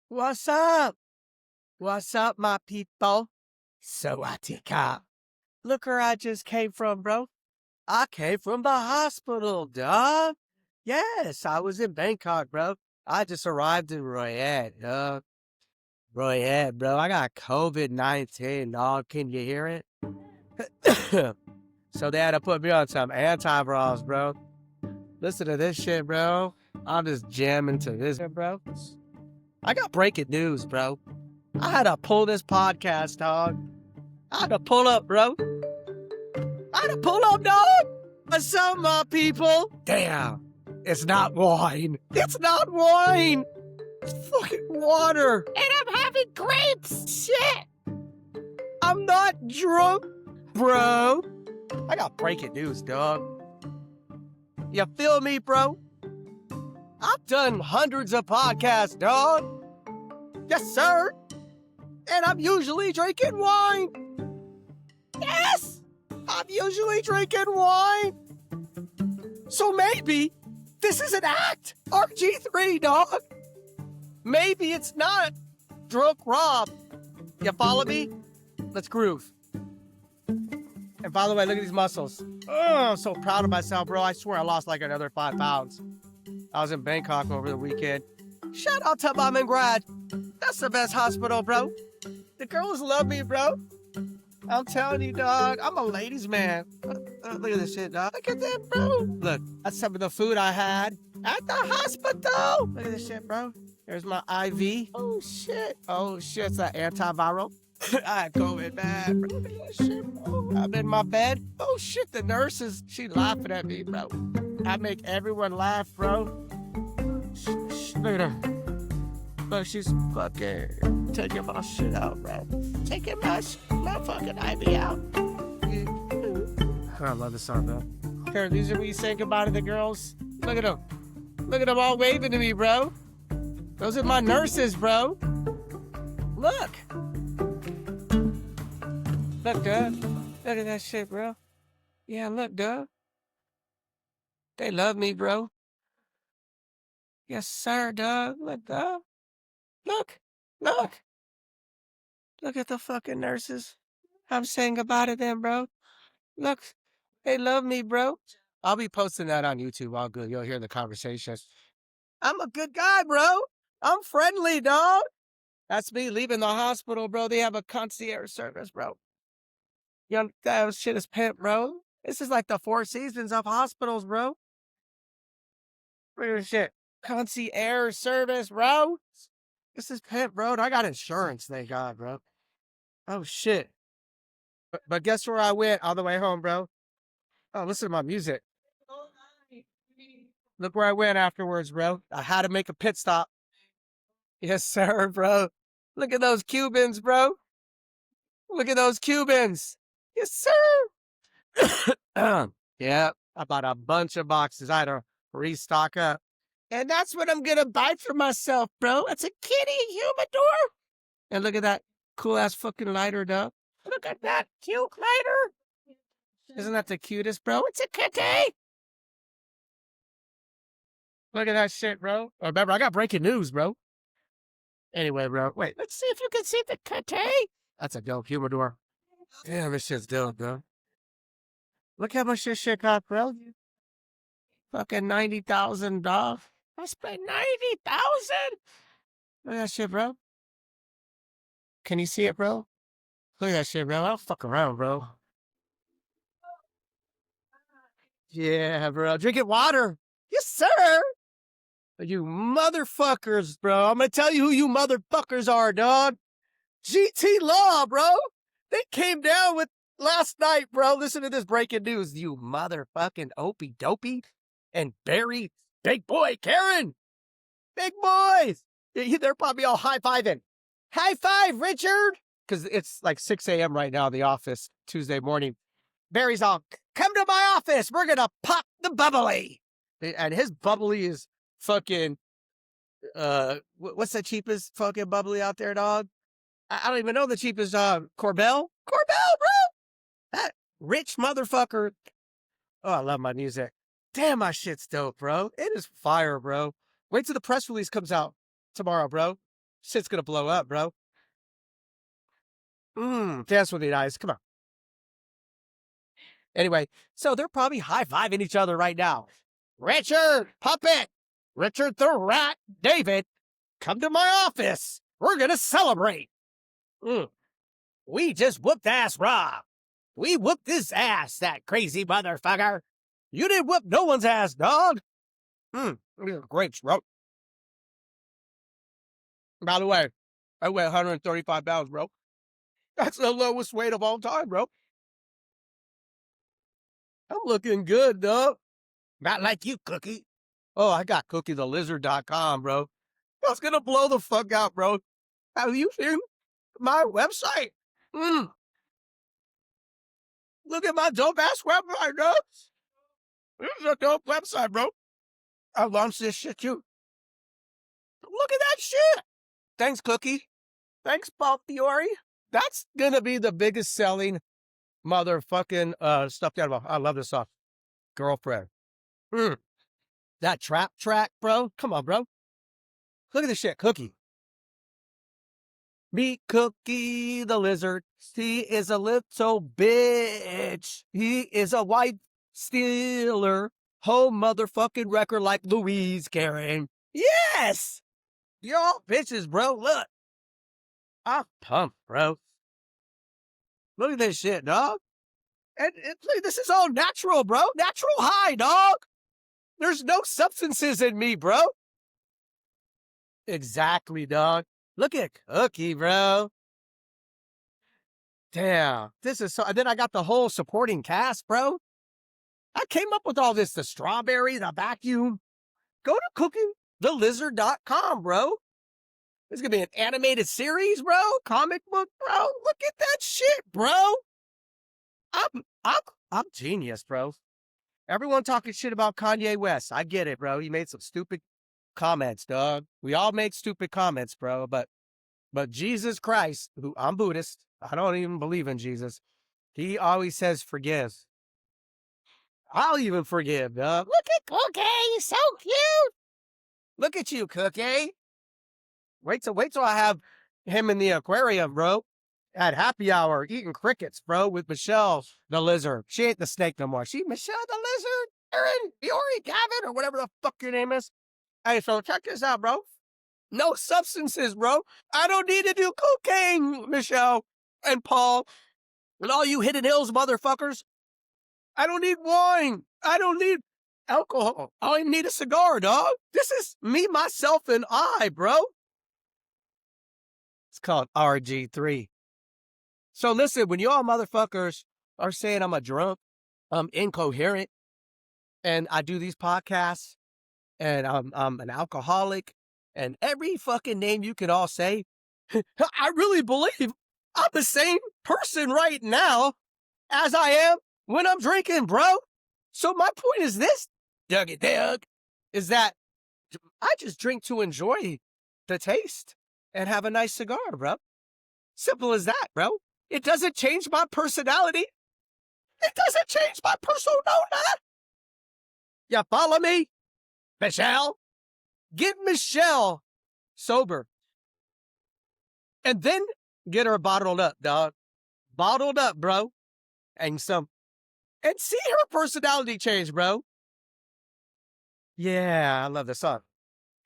What's up? What's up, my people? Sawatika. Look where I just came from, bro. I came from the hospital, dog. Yes, I was in Bangkok, bro. I just arrived in Royet, dog. Royet, bro. I got COVID-19, dog. Can you hear it? So they had to put me on some antivirals, bro. Listen to this shit, bro. I'm just jamming to this, bro. I got breaking news, bro. I had to pull this podcast, dog. I had to pull up, bro. I had to pull up, dog. What's up, my people? Damn. It's not wine. It's not wine. It's fucking water. And I'm having grapes. Shit. I'm not drunk, bro. I got breaking news, dog. You feel me, bro? I've done hundreds of podcasts, dog. Yes, sir. And I'm usually drinking wine. Yes, I'm usually drinking wine. So maybe this is an act. RG3, dog. Maybe it's not drunk Rob. You follow me? Let's groove. And by the way, look at these muscles. Oh, I'm so proud of myself, bro. I swear I lost like another 5 pounds. I was in Bangkok over the weekend. Shout out to Mom and Grad. That's the best hospital, bro. The girls love me, bro. I'm telling you, dog. I'm a ladies' man. Look at this shit, dog. Look at that, bro. Look, that's some of the food I had at the hospital. Look at this shit, bro. There's my IV. Oh, shit. Oh, shit. It's an antiviral. I had COVID bad, bro. Look at this shit, bro. I'm in my bed. Oh, shit. The nurses, she laughing at me, bro. I make everyone laugh, bro. Look at her. Look, she's fucking taking my shit out, bro. Taking my fucking IV out. I love this song, bro. Here, these are me saying goodbye to the girls. Look at them. Look at them all waving to me, bro. Those are my nurses, bro. Look. Look, Doug. Look at that shit, bro. Yeah, look, Doug. They love me, bro. Yes, sir, Doug. Look, Doug. Look. Look. Look at the fucking nurses. I'm saying goodbye to them, bro. Look. They love me, bro. I'll be posting that on YouTube. All good. You'll hear the conversation. I'm a good guy, bro. I'm friendly, dog. That's me leaving the hospital, bro. They have a concierge service, bro. Young, that shit is pimp, bro. This is like the Four Seasons of hospitals, bro. Look at this shit. Concierge service, bro. This is pimp, bro. I got insurance, thank God, bro. Oh, shit. But guess where I went on the way home, bro? Oh, listen to my music. Look where I went afterwards, bro. I had to make a pit stop. Yes, sir, bro. Look at those Cubans, bro. Look at those Cubans. Yes, sir. Yeah, I bought a bunch of boxes. I had to restock up. And that's what I'm going to buy for myself, bro. It's a kitty humidor. And look at that cool-ass fucking lighter, dog. Look at that cute lighter. Isn't that the cutest, bro? It's a kitty. Look at that shit, bro. Oh, remember, I got breaking news, bro. Anyway, bro. Wait, let's see if you can see the kitty. That's a dope humidor. Damn, this shit's dope, bro. Look how much this shit cost, bro. Fucking $90,000. I spent $90,000. Look at that shit, bro. Can you see it, bro? Look at that shit, bro. I don't fuck around, bro. Yeah, bro. Drinking water. Yes, sir. You motherfuckers, bro. I'm gonna tell you who you motherfuckers are, dog. GT Law, bro. They came down with last night, bro. Listen to this breaking news. You motherfucking Opie Dopey and Barry, big boy Karen. Big boys. They're probably all high-fiving. High five, Richard. Because it's like 6 a.m. right now in the office, Tuesday morning. Barry's all, come to my office. We're going to pop the bubbly. And his bubbly is fucking, what's the cheapest fucking bubbly out there, dog? I don't even know the cheapest, Corbel? Corbel, bro! That rich motherfucker. Oh, I love my music. Damn, my shit's dope, bro. It is fire, bro. Wait till the press release comes out tomorrow, bro. Shit's gonna blow up, bro. Dance with me, guys. Come on. Anyway, so they're probably high-fiving each other right now. Richard Puppet, Richard the Rat, David, come to my office. We're gonna celebrate. We just whooped ass Rob. We whooped his ass, that crazy motherfucker. You didn't whoop no one's ass, dog. Grapes, bro. By the way, I weigh 135 pounds, bro. That's the lowest weight of all time, bro. I'm looking good, dog. Not like you, Cookie. Oh, I got cookiethelizard.com, bro. That's gonna blow the fuck out, bro. Have you seen my website? Look at my dope-ass website, bro. This is a dope website, bro. I launched this shit, too. Look at that shit. Thanks, Cookie. Thanks, Paul Fiore. That's gonna be the biggest selling motherfucking stuffed animal. I love this song. Girlfriend. That trap track, bro. Come on, bro. Look at this shit, Cookie. Meet Cookie the Lizard. He is a little bitch. He is a wife stealer. Home motherfucking wrecker like Louise Karen. Yes! Y'all bitches, bro. Look. I'm pumped, bro. Look at this shit, dog. And this is all natural, bro. Natural high, dog. There's no substances in me, bro. Exactly, dog. Look at Cookie, bro. Damn. This is so... And then I got the whole supporting cast, bro. I came up with all this. The strawberry, the vacuum. Go to cookiethelizard.com, bro. This is going to be an animated series, bro. Comic book, bro. Look at that shit, bro. I'm genius, bro. Everyone talking shit about Kanye West. I get it, bro. He made some stupid comments, dog. We all make stupid comments, bro. But Jesus Christ, who I'm Buddhist. I don't even believe in Jesus. He always says forgive. I'll even forgive, dog. Look at Cookie, he's so cute. Look at you, Cookie. Wait till I have him in the aquarium, bro. At happy hour, eating crickets, bro, with Michelle the Lizard. She ain't the snake no more. She Michelle the Lizard, Aaron, Fiore, Gavin, or whatever the fuck your name is. Hey, so check this out, bro. No substances, bro. I don't need to do cocaine, Michelle and Paul, and all you Hidden Hills motherfuckers. I don't need wine. I don't need alcohol. I need a cigar, dog. This is me, myself, and I, bro. It's called RG3. So listen, when y'all motherfuckers are saying I'm a drunk, I'm incoherent, and I do these podcasts, and I'm an alcoholic, and every fucking name you can all say, I really believe I'm the same person right now as I am when I'm drinking, bro. So my point is this, Dougie Doug, is that I just drink to enjoy the taste and have a nice cigar, bro. Simple as that, bro. It doesn't change my personality. It doesn't change my persona. You follow me? Michelle? Get Michelle sober. And then get her bottled up, dog. Bottled up, bro. And see her personality change, bro. Yeah, I love this song.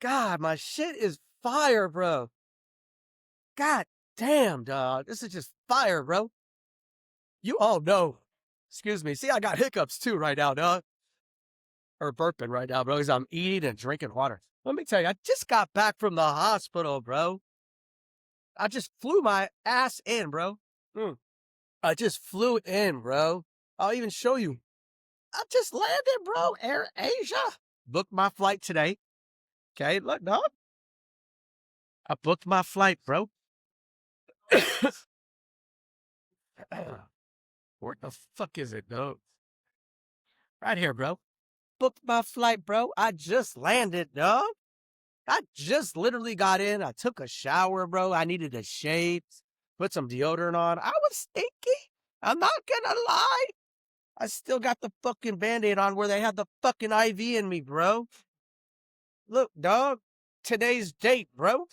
God, my shit is fire, bro. God damn, dog. This is just fire, bro. You all know. Excuse me. See, I got hiccups too right now, dog. Or burping right now, bro, because I'm eating and drinking water. Let me tell you, I just got back from the hospital, bro. I just flew my ass in, bro. I just flew in, bro. I'll even show you. I just landed, bro. Air Asia. Booked my flight today. Okay, look, dog. I booked my flight, bro. Where the fuck is it, dog? Right here, bro. Booked my flight, bro. I just landed, dog. I just literally got in. I took a shower, bro. I needed a shave, put some deodorant on. I was stinky. I'm not gonna lie. I still got the fucking Band-Aid on where they had the fucking IV in me, bro. Look, dog. Today's date, bro.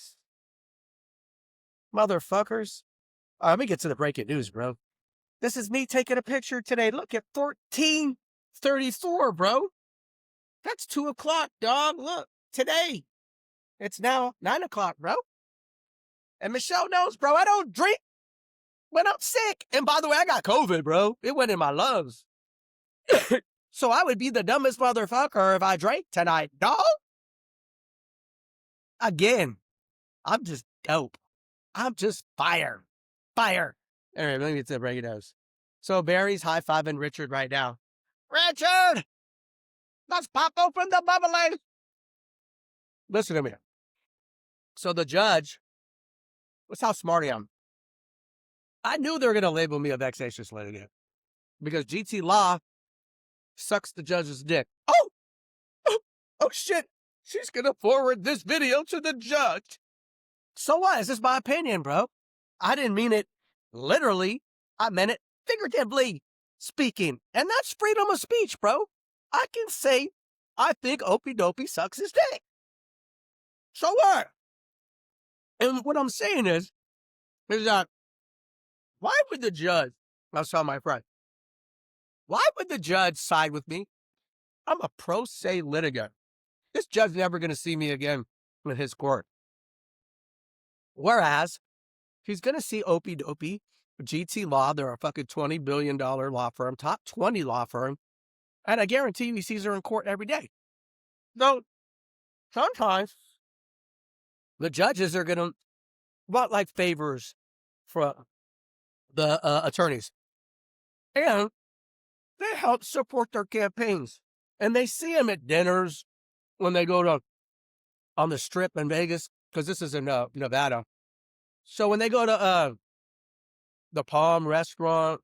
motherfuckers. Let me get to the breaking news, bro. This is me taking a picture today. Look at 14:34, bro. That's 2 o'clock, dog. Look, today. It's now 9 o'clock, bro. And Michelle knows, bro, I don't drink when I'm sick. And by the way, I got COVID, bro. It went in my lungs. So I would be the dumbest motherfucker if I drank tonight, dog. Again, I'm just dope. I'm just fire. Fire. All right, let me get to the breaking news. So Barry's high-fiving Richard right now. Richard! Let's pop open the bubbly. Listen to me. So the judge, what's how smart I am. I knew they were going to label me a vexatious litigant because GT Law sucks the judge's dick. Oh shit. She's going to forward this video to the judge. So what? Is this my opinion, bro? I didn't mean it literally. I meant it figuratively speaking. And that's freedom of speech, bro. I can say, I think Opie Dopey sucks his dick. So what? And what I'm saying is that why would the judge, I was telling my friend, why would the judge side with me? I'm a pro se litigant. This judge never going to see me again in his court. Whereas, he's going to see Opie Dopey, GT Law, they're a fucking $20 billion law firm, top 20 law firm, and I guarantee you he sees her in court every day. So, sometimes, the judges are going to want like favors from the attorneys. And they help support their campaigns. And they see them at dinners when they go to on the Strip in Vegas, because this is in Nevada. So when they go to the Palm restaurant,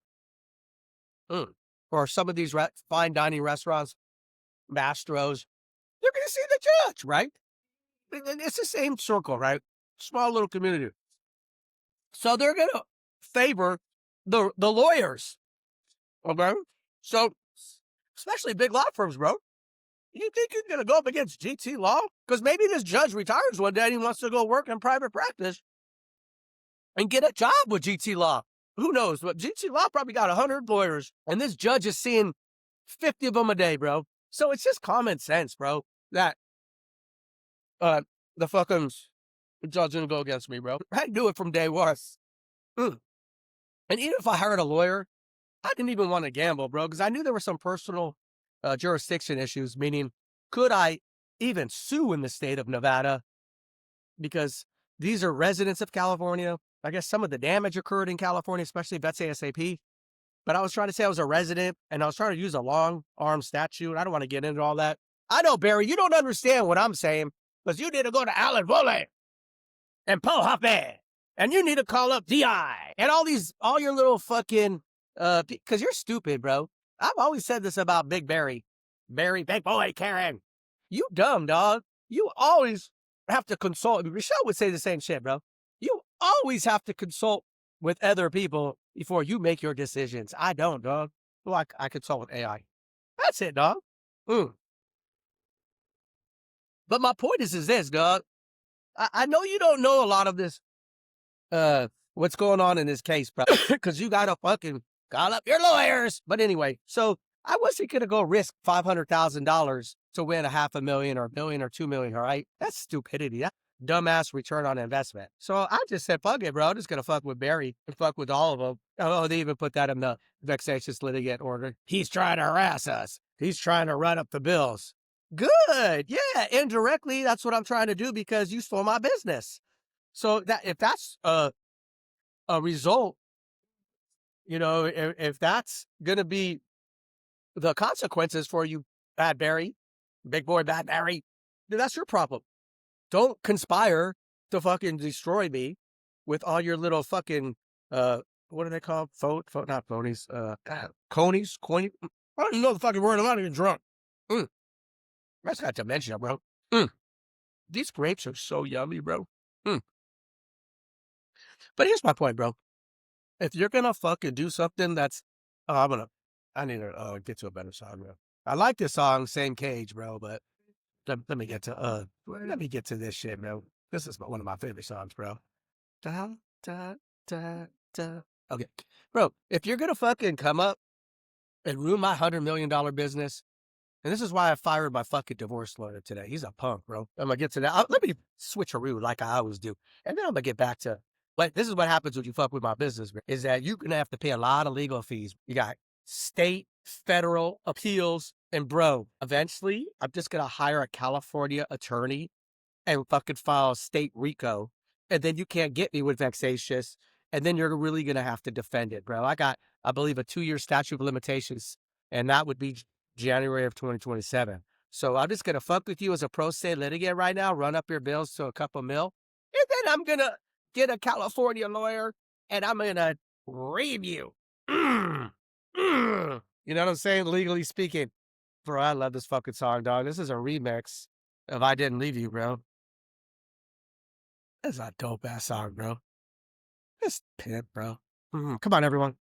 or some of these fine dining restaurants, Mastro's, you're going to see the judge, right? It's the same circle, right? Small little community. So they're going to favor the lawyers, okay? So, especially big law firms, bro. You think you're going to go up against GT Law? Because maybe this judge retires one day and he wants to go work in private practice and get a job with GT Law. Who knows? But GT Law probably got 100 lawyers, and this judge is seeing 50 of them a day, bro. So it's just common sense, bro, that the fucking judge didn't go against me, bro. I knew it from day one. And even if I hired a lawyer, I didn't even want to gamble, bro, because I knew there were some personal jurisdiction issues, meaning could I even sue in the state of Nevada? Because these are residents of California. I guess some of the damage occurred in California, especially if that's ASAP. But I was trying to say I was a resident, and I was trying to use a long arm statute. I don't want to get into all that. I know, Barry, you don't understand what I'm saying, because you need to go to Alan Foley and Pohape, and you need to call up DI and all your little fucking, because you're stupid, bro. I've always said this about Big Barry. Barry, big boy, Karen. You dumb, dog. You always have to consult. Michelle would say the same shit, bro. You always have to consult with other people before you make your decisions. I don't, dog. Well, I consult with AI. That's it, dog. But my point is this, dog. I know you don't know a lot of this, what's going on in this case, bro, because you got to fucking call up your lawyers. But anyway, so I wasn't going to go risk $500,000 to win $500,000 or $1 million or $2 million, all right? That's stupidity. That's dumbass return on investment. So I just said, fuck it, bro. I'm just going to fuck with Barry and fuck with all of them. Oh, they even put that in the vexatious litigant order. He's trying to harass us. He's trying to run up the bills. Good. Yeah, indirectly, that's what I'm trying to do because you stole my business. So that if that's a result, you know, if that's going to be the consequences for you, Bad Barry, big boy Bad Barry, then that's your problem. Don't conspire to fucking destroy me with all your little fucking, what are they called? Not phonies, conies? Coiny? I don't even know the fucking word. I'm not even drunk. That's got dementia, bro. These grapes are so yummy, bro. But here's my point, bro. If you're gonna fucking do something that's, I need to get to a better song, bro. I like this song, Same Cage, bro, but let me get to this shit, bro. This is one of my favorite songs, bro. The hell? da, da, da. Okay. Bro, if you're gonna fucking come up and ruin my $100 million business, and this is why I fired my fucking divorce lawyer today. He's a punk, bro. I'm gonna get to that. Let me switcheroo like I always do. And then I'm gonna get back to but this is what happens when you fuck with my business, bro, is that you're gonna have to pay a lot of legal fees. You got state, federal appeals, and bro, eventually I'm just gonna hire a California attorney and fucking file state RICO. And then you can't get me with vexatious. And then you're really gonna have to defend it, bro. I got, I believe, a 2-year statute of limitations, and that would be January of 2027. So I'm just gonna fuck with you as a pro se litigant right now, run up your bills to a couple mil, and then I'm gonna get a California lawyer and I'm gonna ream you. You know what I'm saying? Legally speaking. Bro, I love this fucking song, dog. This is a remix of I Didn't Leave You, bro. That's a dope ass song, bro. This pimp, bro. Come on, everyone.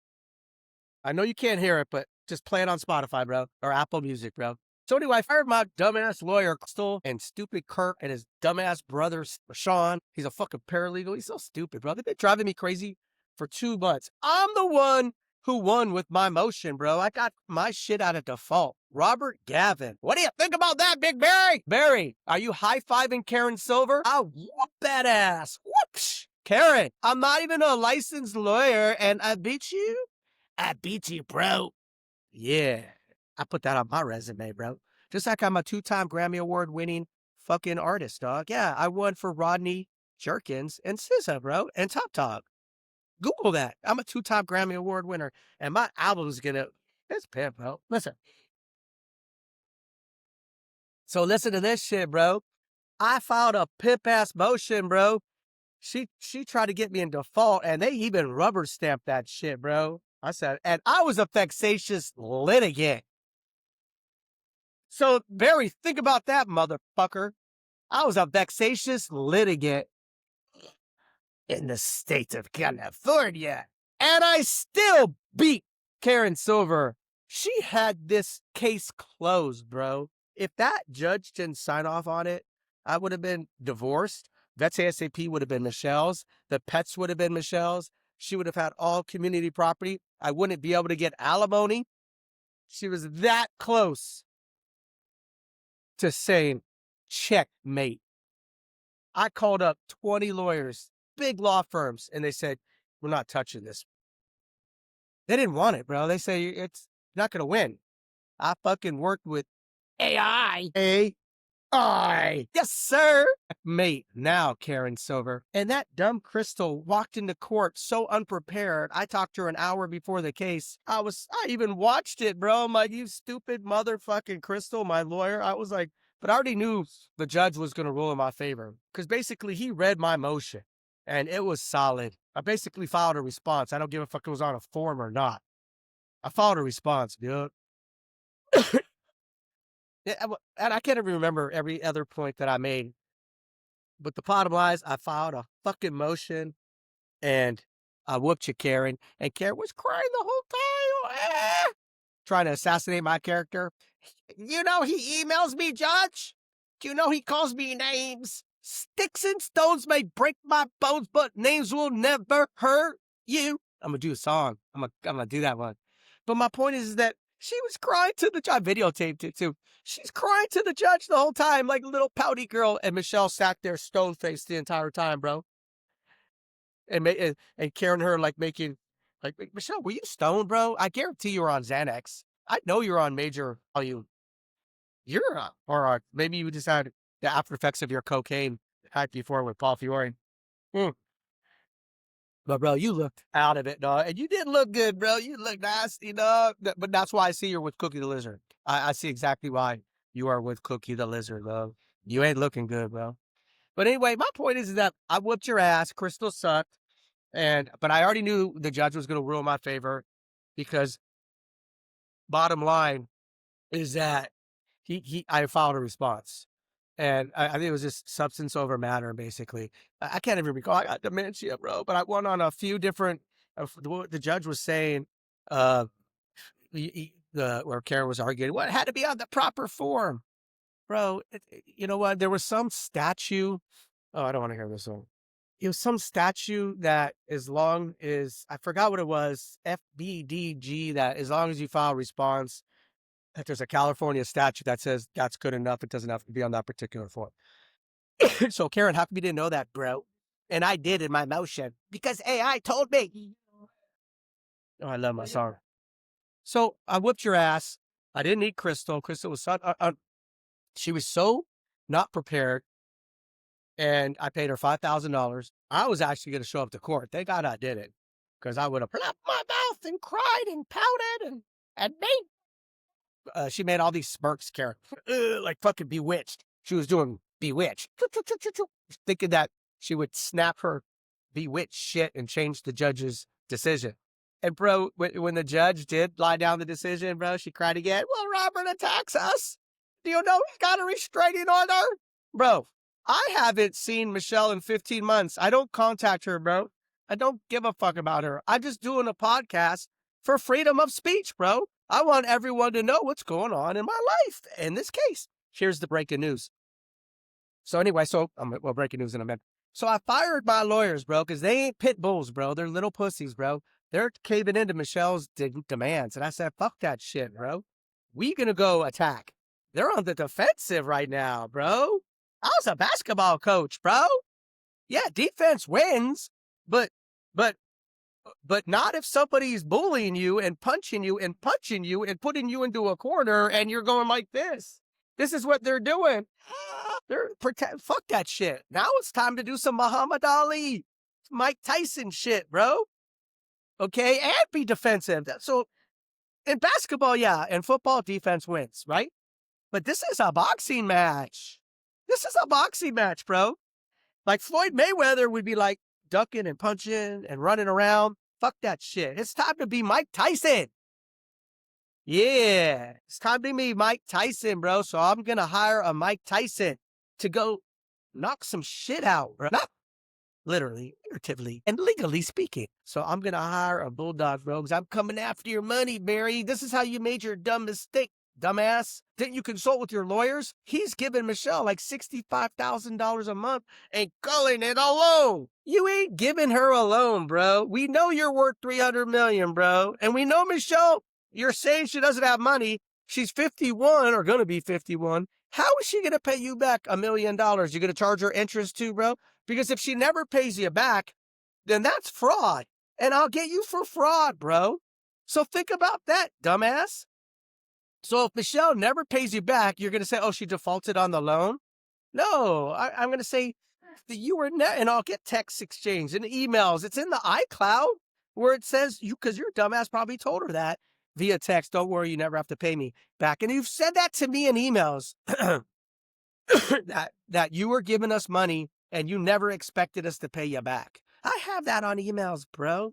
I know you can't hear it, but just play it on Spotify, bro, or Apple Music, bro. So anyway, I fired my dumbass lawyer, Crystal, and stupid Kirk and his dumbass brother, Sean. He's a fucking paralegal. He's so stupid, bro. They've been driving me crazy for 2 months. I'm the one who won with my motion, bro. I got my shit out of default. Robert Gavin. What do you think about that, Big Barry? Barry, are you high-fiving Karen Silver? I'll whoop that ass. Whoops. Karen, I'm not even a licensed lawyer, and I beat you? I beat you, bro. Yeah. I put that on my resume, bro. Just like I'm a 2-time Grammy Award winning fucking artist, dog. Yeah, I won for Rodney Jerkins and SZA, bro, and Top Dog. Google that. I'm a 2-time Grammy Award winner, and my album's gonna, it's pimp, bro. Listen. So listen to this shit, bro. I filed a pimp-ass motion, bro. She tried to get me in default, and they even rubber stamped that shit, bro. I said, and I was a vexatious litigant. So, Barry, think about that, motherfucker. I was a vexatious litigant in the state of California, and I still beat Karen Silver. She had this case closed, bro. If that judge didn't sign off on it, I would have been divorced. Vets ASAP would have been Michelle's. The pets would have been Michelle's. She would have had all community property. I wouldn't be able to get alimony. She was that close to saying, checkmate. I called up 20 lawyers, big law firms, and they said, we're not touching this. They didn't want it, bro. They say, it's not going to win. I fucking worked with AI. Yes, sir. Mate, now, Karen Silver. And that dumb Crystal walked into court so unprepared. I talked to her an hour before the case. I even watched it, bro. I'm like, you stupid motherfucking Crystal, my lawyer. I was like, but I already knew the judge was going to rule in my favor because basically he read my motion and it was solid. I basically filed a response. I don't give a fuck if it was on a form or not. I filed a response, dude. Yeah, and I can't even remember every other point that I made. But the bottom line is I filed a fucking motion and I whooped you, Karen. And Karen was crying the whole time. Trying to assassinate my character. You know he emails me, Judge. You know he calls me names. Sticks and stones may break my bones, but names will never hurt you. I'm going to do a song. I'm gonna do that one. But my point is that she was crying to the judge. I videotaped it too. She's crying to the judge the whole time, like a little pouty girl. And Michelle sat there stone-faced the entire time, bro. And Karen her making, Michelle, were you stoned, bro? I guarantee you were on Xanax. I know you're on major volume. Or maybe you just had the after effects of your cocaine night before with Paul Fiore. But, bro, you looked out of it, dog. And you didn't look good, bro. You look nasty, dog. But that's why I see you're with Cookie the Lizard. I see exactly why you are with Cookie the Lizard, bro. You ain't looking good, bro. But anyway, my point is that I whooped your ass. Crystal sucked. But I already knew the judge was going to rule in my favor because bottom line is that I filed a response. And I think it was just substance over matter, basically. I can't even recall. I got dementia, bro. But I went on a few different, what the judge was saying, where Karen was arguing, well, it had to be on the proper form. Bro, you know what? There was some statue. Oh, I don't want to hear this one. it was some statue that as long as, I forgot what it was, FBDG, that as long as you file a response, that there's a California statute that says that's good enough. It doesn't have to be on that particular form. So Karen, how come you didn't know that, bro? And I did in my motion because AI told me. Oh, I love my song. So I whipped your ass. I didn't eat Crystal. Crystal was she was so not prepared, and I paid her $5,000. I was actually going to show up to court. Thank God I did it, because I would have flapped my mouth and cried and pouted and made. She made all these smirks, Karen, like fucking Bewitched. She was doing Bewitched, thinking that she would snap her Bewitched shit and change the judge's decision. And bro, when the judge did lie down the decision, bro, she cried again. Well, Robert attacks us. Do you know he's got a restraining order? Bro, I haven't seen Michelle in 15 months. I don't contact her, bro. I don't give a fuck about her. I'm just doing a podcast for freedom of speech, bro. I want everyone to know what's going on in my life. In this case, here's the breaking news. So anyway, well, breaking news in a minute. So I fired my lawyers, bro, because they ain't pit bulls, bro. They're little pussies, bro. They're caving into Michelle's demands. And I said, fuck that shit, bro. We gonna go attack. They're on the defensive right now, bro. I was a basketball coach, bro. Yeah, defense wins, but not if somebody's bullying you and punching you and putting you into a corner and you're going like this. This is what they're doing. Fuck that shit. Now it's time to do some Muhammad Ali, Mike Tyson shit, bro. Okay, and be defensive. So in basketball, yeah, and football, defense wins, right? But this is a boxing match. This is a boxing match, bro. Like Floyd Mayweather would be like ducking and punching and running around. Fuck that shit. It's time to be Mike Tyson. Yeah, it's time to be Mike Tyson, bro. So I'm going to hire a Mike Tyson to go knock some shit out, bro. Not literally, figuratively, and legally speaking. So I'm going to hire a bulldog, bro, because I'm coming after your money, Barry. This is how you made your dumb mistake, dumbass. Didn't you consult with your lawyers? He's giving Michelle like $65,000 a month and calling it a loan. You ain't giving her a loan, bro. We know you're worth $300 million, bro. And we know Michelle, you're saying she doesn't have money. She's 51 or going to be 51. How is she going to pay you back $1 million? You're going to charge her interest too, bro? Because if she never pays you back, then that's fraud. And I'll get you for fraud, bro. So think about that, dumbass. So if Michelle never pays you back, you're going to say, oh, she defaulted on the loan? No, I'm going to say that you were and I'll get text exchange and emails. It's in the iCloud where it says, because your dumbass probably told her that via text. Don't worry, you never have to pay me back. And you've said that to me in emails that you were giving us money and you never expected us to pay you back. I have that on emails, bro.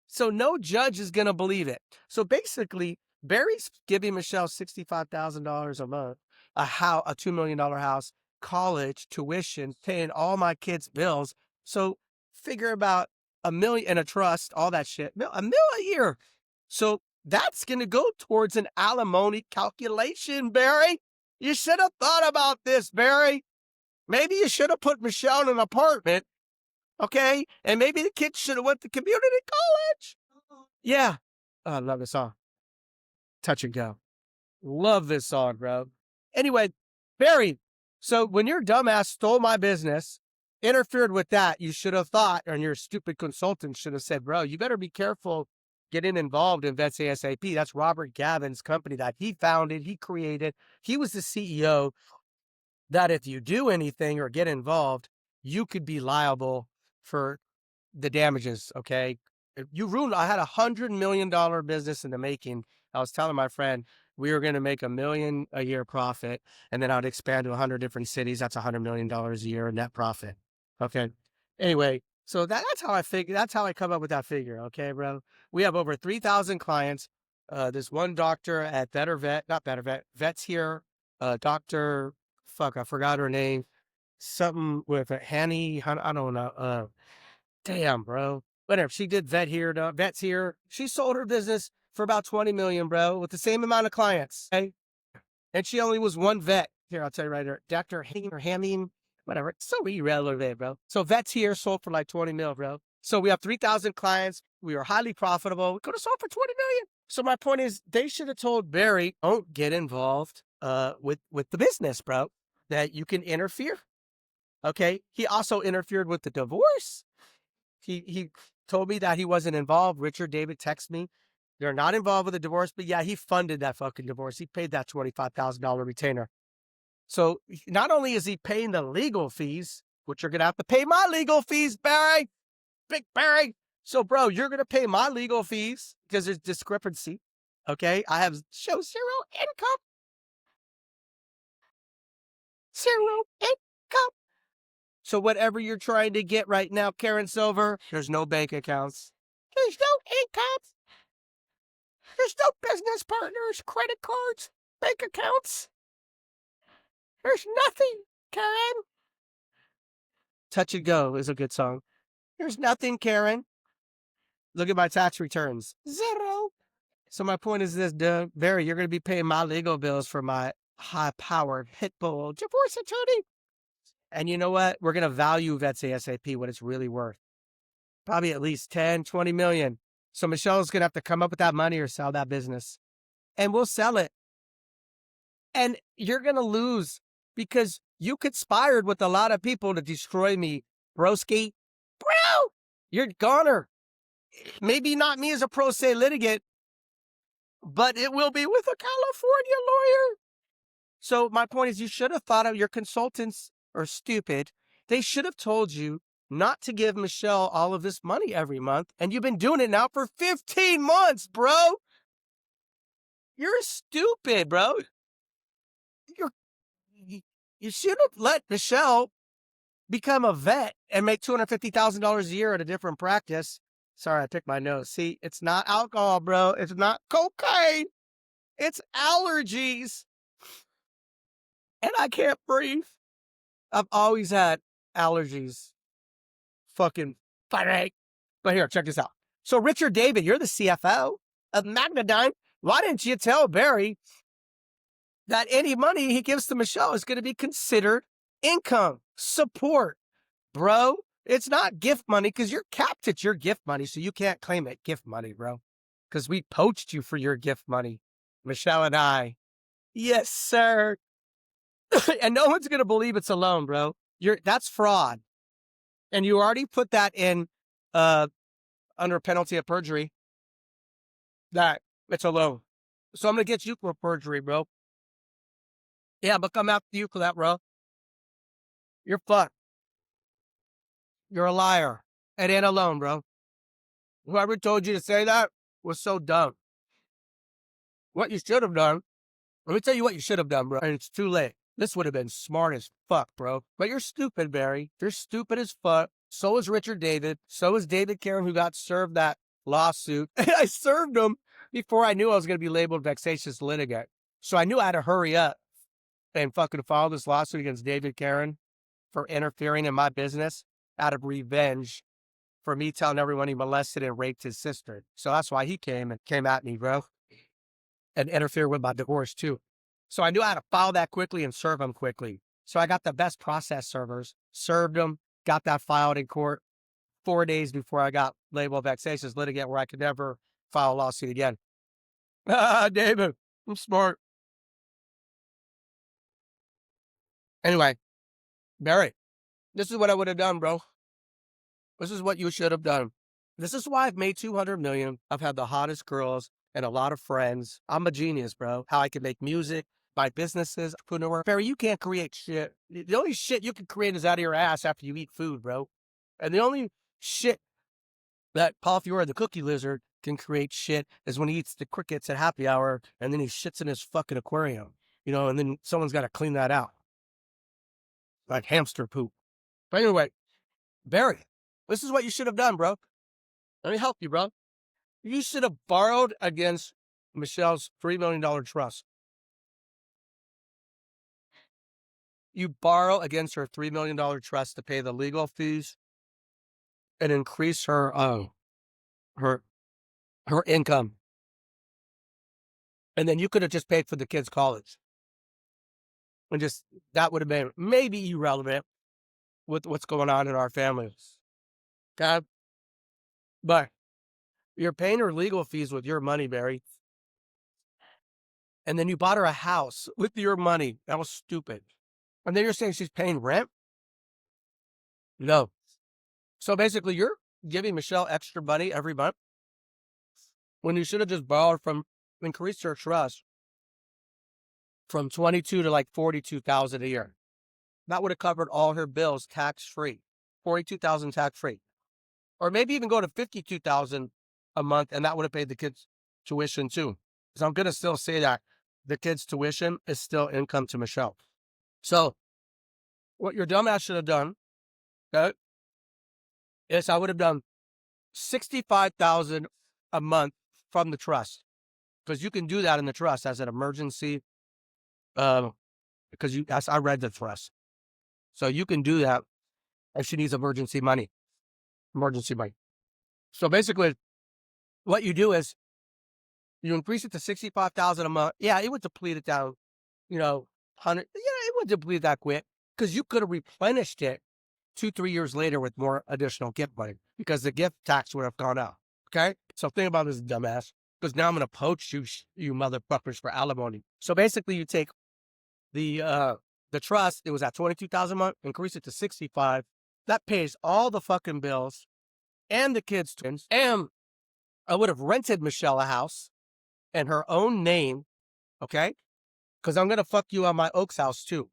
So no judge is going to believe it. So basically, Barry's giving Michelle $65,000 a month, a $2 million house, college, tuition, paying all my kids' bills. So figure about $1 million in a trust, all that shit, $1 million a year. So that's going to go towards an alimony calculation, Barry. You should have thought about this, Barry. Maybe you should have put Michelle in an apartment, okay? And maybe the kids should have went to community college. Yeah. Oh, I love this song. Touch and Go. Love this song, bro. Anyway, Barry, so when your dumbass stole my business, interfered with that, you should have thought, and your stupid consultant should have said, bro, you better be careful getting involved in Vets ASAP. That's Robert Gavin's company that he founded, he created. He was the CEO. That if you do anything or get involved, you could be liable for the damages, okay? If you ruined, I had $100 million business in the making. I was telling my friend we were going to make $1 million a year profit, and then I'd expand to 100 different cities. That's $100 million a year net profit. Okay. Anyway, so that's how I figure. That's how I come up with that figure. Okay, bro. We have over 3,000 clients. This one doctor at Vets here. Dr. Fuck, I forgot her name. Something with a Hanny. I don't know. Damn, bro. Whatever. She did Vets here. She sold her business for about 20 million, bro, with the same amount of clients. Okay? And she only was one vet. Here, I'll tell you right here. Dr. Hamming. Whatever. It's so irrelevant, bro. So Vets here sold for like 20 mil, bro. So we have 3,000 clients. We are highly profitable. We could have sold for 20 million. So my point is, they should have told Barry, don't get involved with the business, bro, that you can interfere. Okay. He also interfered with the divorce. He told me that he wasn't involved. Richard David texted me. They're not involved with the divorce, but yeah, he funded that fucking divorce. He paid that $25,000 retainer. So not only is he paying the legal fees, which you're going to have to pay my legal fees, Barry, Big Barry. So, bro, you're going to pay my legal fees because there's discrepancy. Okay. I have show zero income. Zero income. So whatever you're trying to get right now, Karen Silver, there's no bank accounts. There's no income. There's no business partners, credit cards, bank accounts. There's nothing, Karen. Touch and Go is a good song. There's nothing, Karen. Look at my tax returns. Zero. So my point is this, Doug. Barry, you're going to be paying my legal bills for my high-powered pitbull divorce attorney. And you know what? We're going to value Vets ASAP what it's really worth. Probably at least 10, 20 million. So Michelle's going to have to come up with that money or sell that business. And we'll sell it. And you're going to lose because you conspired with a lot of people to destroy me, broski. Bro, you're goner. Maybe not me as a pro se litigant, but it will be with a California lawyer. So my point is, you should have thought of your consultants are stupid. They should have told you not to give Michelle all of this money every month. And you've been doing it now for 15 months, bro. You're stupid, bro. You should have let Michelle become a vet and make $250,000 a year at a different practice. Sorry, I picked my nose. See, it's not alcohol, bro. It's not cocaine. It's allergies. And I can't breathe. I've always had allergies. Fucking funny. But here, check this out. So Richard David, you're the CFO of Magnadyne. Why didn't you tell Barry that any money he gives to Michelle is going to be considered income, support? Bro, it's not gift money because you're capped at your gift money, so you can't claim it gift money, bro. Because we poached you for your gift money, Michelle and I. Yes, sir. And no one's going to believe it's a loan, bro. That's fraud. And you already put that in under penalty of perjury that it's a loan. So I'm going to get you for perjury, bro. Yeah, but come after you for that, bro. You're fucked. You're a liar. It ain't a loan, bro. Whoever told you to say that was so dumb. What you should have done, let me tell you what you should have done, bro. And it's too late. This would have been smart as fuck, bro. But you're stupid, Barry. You're stupid as fuck. So is Richard David. So is David Karen, who got served that lawsuit. I served him before I knew I was going to be labeled vexatious litigant. So I knew I had to hurry up and fucking file this lawsuit against David Karen for interfering in my business out of revenge for me telling everyone he molested and raped his sister. So that's why he came at me, bro, and interfered with my divorce too. So I knew how to file that quickly and serve him quickly. So I got the best process servers, served him, got that filed in court 4 days before I got labeled vexatious litigant, where I could never file a lawsuit again. David, I'm smart. Anyway, Barry, this is what I would have done, bro. This is what you should have done. This is why I've made 200 million. I've had the hottest girls and a lot of friends. I'm a genius, bro. How I can make music, buy businesses, entrepreneur. Barry, you can't create shit. The only shit you can create is out of your ass after you eat food, bro. And the only shit that Paul Fiore, the cookie lizard, can create shit is when he eats the crickets at happy hour and then he shits in his fucking aquarium, you know, and then someone's got to clean that out. Like hamster poop. But anyway, Barry, this is what you should have done, bro. Let me help you, bro. You should have borrowed against Michelle's $3 million trust. You borrow against her $3 million trust to pay the legal fees and increase her income. And then you could have just paid for the kids' college. And just, that would have been maybe irrelevant. with what's going on in our family. Okay? But you're paying her legal fees with your money, Barry. And then you bought her a house with your money. That was stupid. And then you're saying she's paying rent? No. So basically, you're giving Michelle extra money every month when you should have just borrowed from, increased her trust from 22 to like 42,000 a year. That would have covered all her bills tax-free. 42,000 tax-free. Or maybe even go to 52,000 a month, and that would have paid the kids' tuition too. So I'm going to still say that the kids' tuition is still income to Michelle. So what your dumbass should have done, okay, is I would have done 65,000 a month from the trust, because you can do that in the trust as an emergency. Because I read the trust, so you can do that if she needs emergency money. So basically, what you do is you increase it to 65,000 a month. Yeah, it would deplete it down, 100. Yeah, it would deplete that quick, because you could have replenished it 2-3 years later with more additional gift money, because the gift tax would have gone out. Okay, so think about this, dumbass, because now I'm going to poach you motherfuckers for alimony. So basically, you take the trust. It was at 22,000 a month. Increase it to 65. That pays all the fucking bills and the kids' twins. And I would have rented Michelle a house in her own name, okay? Because I'm going to fuck you on my Oaks house too.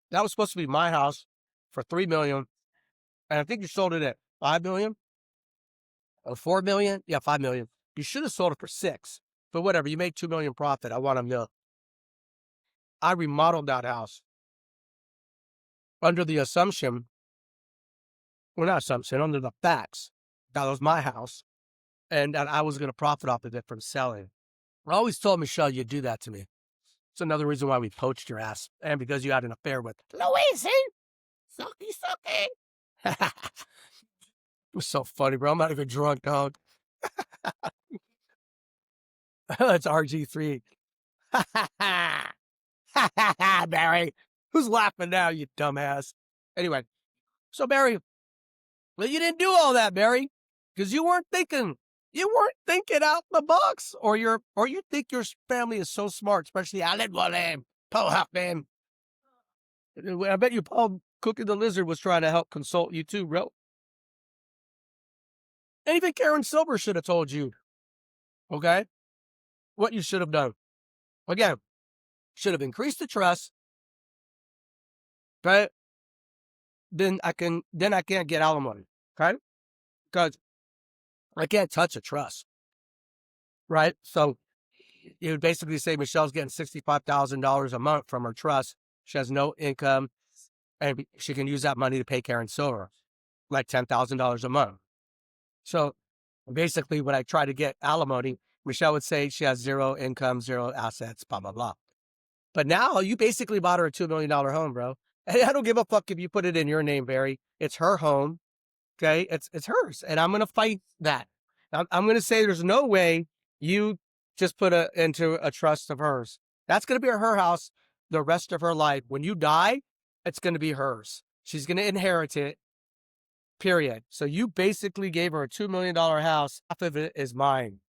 That was supposed to be my house for $3 million. And I think you sold it at $5 million or $4 million. Yeah, $5 million. You should have sold it for $6 million. But whatever, you made $2 million profit. I want $1 million. I remodeled that house under the assumption, under the facts, that was my house and that I was going to profit off of it from selling. I always told Michelle you'd do that to me. It's another reason why we poached your ass, and because you had an affair with Luigi! Sucky. it was so funny, bro. I'm not even drunk, dog. That's RG3. Barry, who's laughing now, you dumbass? Anyway, so Barry, well, you didn't do all that, Barry, because you weren't thinking out the box, or you think your family is so smart, especially Alan Wallen, Paul Huffman. I bet you Paul Cookie the Lizard was trying to help consult you too, bro. And even Karen Silver should have told you, okay, what you should have done. Again, should have increased the trust, but then I can't get alimony, okay? Because I can't touch a trust, right? So you would basically say Michelle's getting $65,000 a month from her trust. She has no income, and she can use that money to pay Karen Silver, like $10,000 a month. So basically, when I try to get alimony, Michelle would say she has zero income, zero assets, blah, blah, blah. But now you basically bought her a $2 million home, bro. Hey, I don't give a fuck if you put it in your name, Barry. It's her home, okay? It's hers, and I'm going to fight that. I'm going to say there's no way you just put it into a trust of hers. That's going to be her house the rest of her life. When you die, it's going to be hers. She's going to inherit it, period. So you basically gave her a $2 million house. Half of it is mine.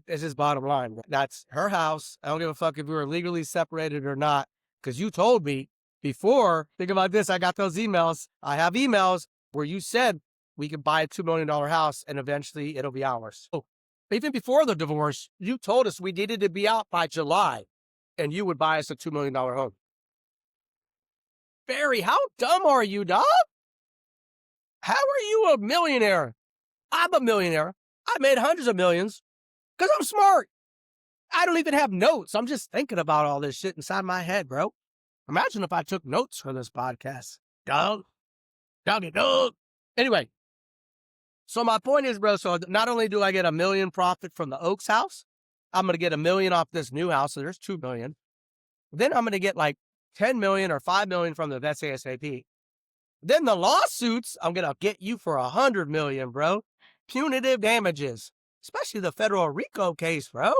It's his bottom line. That's her house. I don't give a fuck if we were legally separated or not, because you told me before. Think about this. I got those emails. I have emails where you said we could buy a $2 million house and eventually it'll be ours. So even before the divorce, you told us we needed to be out by July and you would buy us a $2 million home. Barry, how dumb are you, dog? How are you a millionaire? I'm a millionaire. I made hundreds of millions because I'm smart. I don't even have notes. I'm just thinking about all this shit inside my head, bro. Imagine if I took notes for this podcast. Dog. Anyway, so my point is, bro, so not only do I get $1 million profit from the Oaks house, I'm going to get $1 million off this new house, so there's $2 million. Then I'm going to get like $10 million or $5 million from the VetsASAP. Then the lawsuits, I'm going to get you for $100 million, bro. Punitive damages, especially the federal RICO case, bro.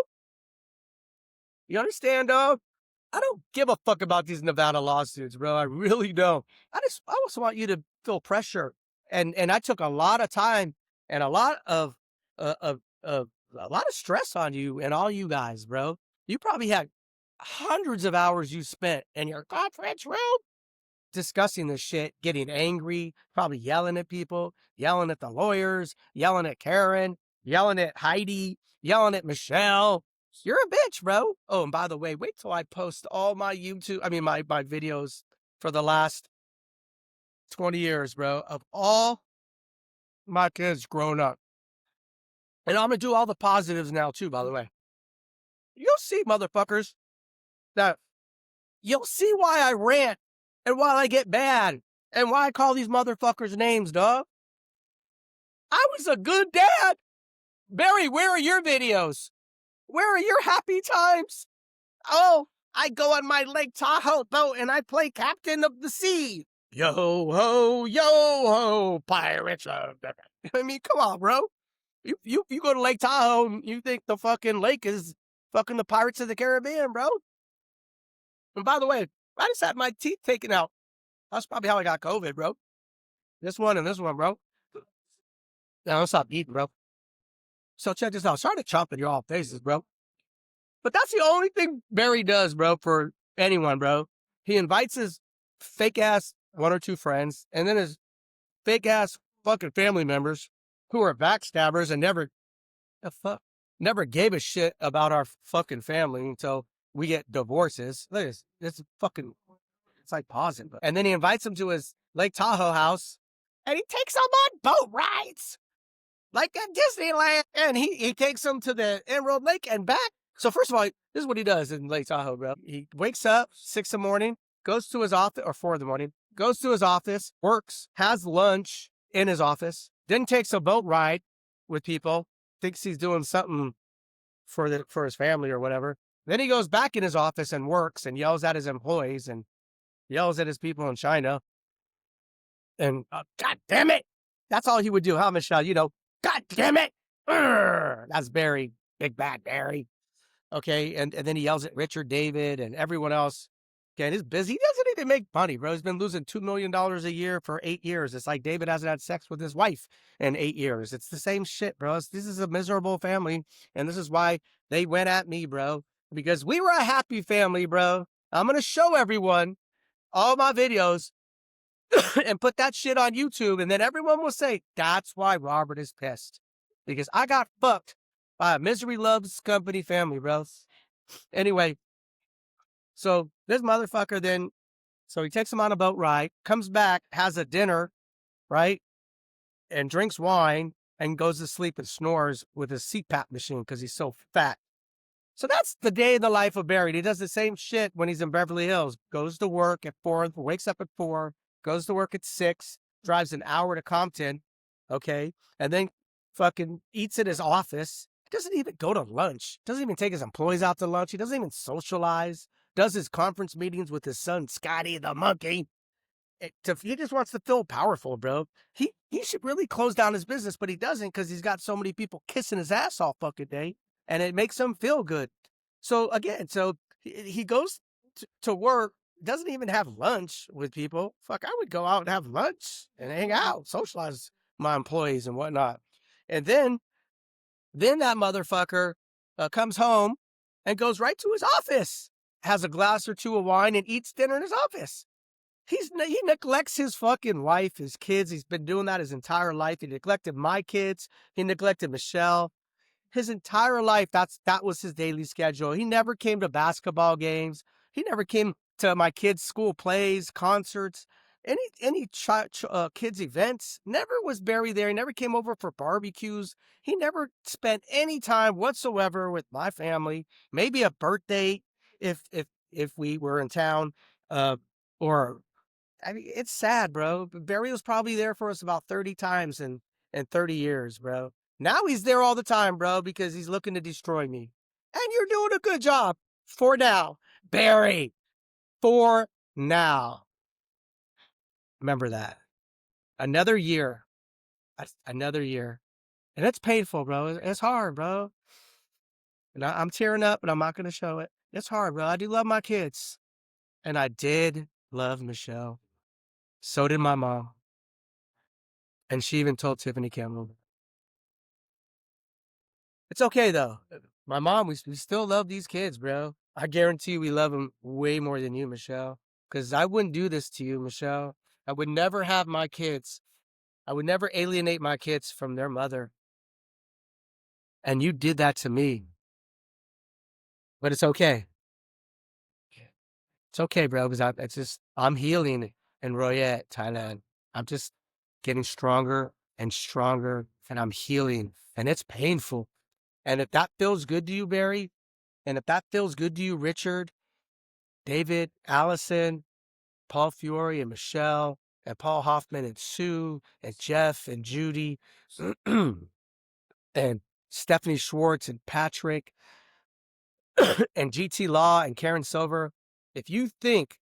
You understand, dog? I don't give a fuck about these Nevada lawsuits, bro. I really don't. I just want you to feel pressure. And I took a lot of time and a lot of stress on you and all you guys, bro. You probably had hundreds of hours you spent in your conference room discussing this shit, getting angry, probably yelling at people, yelling at the lawyers, yelling at Karen, yelling at Heidi, yelling at Michelle. You're a bitch, bro. Oh, and by the way, wait till I post all my my videos for the last 20 years, bro, of all my kids grown up. And I'm going to do all the positives now, too, by the way. You'll see, motherfuckers, that you'll see why I rant and why I get mad and why I call these motherfuckers names, dog. I was a good dad. Barry, where are your videos? Where are your happy times? Oh, I go on my Lake Tahoe boat and I play Captain of the Sea. Yo ho, pirates of the... I mean, come on, bro. You go to Lake Tahoe and you think the fucking lake is fucking the Pirates of the Caribbean, bro. And by the way, I just had my teeth taken out. That's probably how I got COVID, bro. This one and this one, bro. Now, don't stop eating, bro. So check this out. Sorry to chomp in your all faces, bro. But that's the only thing Barry does, bro, for anyone, bro. He invites his fake-ass 1 or 2 friends, and then his fake-ass fucking family members who are backstabbers and never gave a shit about our fucking family until we get divorces. Look at this. It's fucking, it's like pausing. And then he invites them to his Lake Tahoe house, and he takes them on boat rides, like at Disneyland. And he takes them to the Emerald Lake and back. So first of all, this is what he does in Lake Tahoe, bro. He wakes up 6 in the morning, goes to his office, or 4 in the morning, goes to his office, works, has lunch in his office, then takes a boat ride with people, thinks he's doing something for his family or whatever. Then he goes back in his office and works and yells at his employees and yells at his people in China. And God damn it. That's all he would do, huh, Michelle? You know, God damn it. Urgh. That's Barry, big bad Barry. Okay, and then he yells at Richard David and everyone else. Okay, and he's busy. He doesn't even make money, bro. He's been losing $2 million a year for 8 years. It's like David hasn't had sex with his wife in 8 years. It's the same shit, bro. This is a miserable family, and this is why they went at me, bro. Because we were a happy family, bro. I'm going to show everyone all my videos and put that shit on YouTube, and then everyone will say, that's why Robert is pissed. Because I got fucked by a misery loves company family, bro. Anyway, so this motherfucker then, so he takes him on a boat ride, comes back, has a dinner, right? And drinks wine and goes to sleep and snores with his CPAP machine because he's so fat. So that's the day in the life of Barry. He does the same shit when he's in Beverly Hills. Goes to work at 4, wakes up at 4, goes to work at 6, drives an hour to Compton, okay? And then fucking eats at his office. He doesn't even go to lunch. Doesn't even take his employees out to lunch. He doesn't even socialize. Does his conference meetings with his son, Scotty the monkey. He just wants to feel powerful, bro. He should really close down his business, but he doesn't because he's got so many people kissing his ass all fucking day, and it makes him feel good. So again, he goes to work, doesn't even have lunch with people. Fuck, I would go out and have lunch and hang out, socialize my employees and whatnot. And then that motherfucker comes home and goes right to his office, has a glass or 2 of wine, and eats dinner in his office. He neglects his fucking wife, his kids. He's been doing that his entire life. He neglected my kids. He neglected Michelle. His entire life, that was his daily schedule. He never came to basketball games. He never came to my kids' school plays, concerts, any kids' events. Never was Barry there. He never came over for barbecues. He never spent any time whatsoever with my family. Maybe a birthday if we were in town, or I mean, it's sad, bro. Barry was probably there for us about 30 times in 30 years, bro. Now he's there all the time, bro, because he's looking to destroy me. And you're doing a good job for now, Barry. For now. Remember that. Another year. Another year. And it's painful, bro. It's hard, bro. And I'm tearing up, but I'm not going to show it. It's hard, bro. I do love my kids. And I did love Michelle. So did my mom. And she even told Tiffany Campbell. It's okay, though. My mom, we still love these kids, bro. I guarantee we love them way more than you, Michelle. Because I wouldn't do this to you, Michelle. I would never have my kids. I would never alienate my kids from their mother. And you did that to me. But it's okay. It's okay, bro, because I'm healing in Royette, Thailand. I'm just getting stronger and stronger, and I'm healing, and it's painful. And if that feels good to you, Barry, and if that feels good to you, Richard, David, Allison, Paul Fiore, and Michelle, and Paul Hoffman, and Sue, and Jeff, and Judy, and Stephanie Schwartz, and Patrick, and GT Law, and Karen Silver, if you think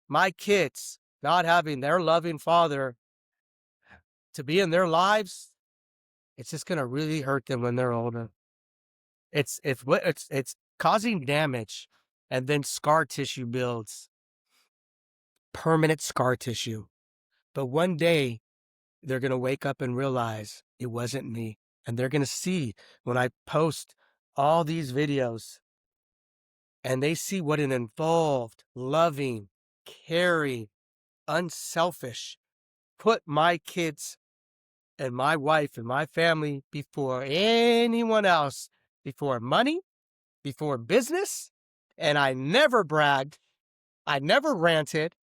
my kids not having their loving father to be in their lives, it's just gonna really hurt them when they're older. It's causing damage, and then scar tissue builds, permanent scar tissue. But one day they're gonna wake up and realize it wasn't me, and they're gonna see when I post all these videos, and they see what an involved, loving, caring, unselfish, put my kids and my wife and my family before anyone else, before money, before business. And I never bragged. I never ranted.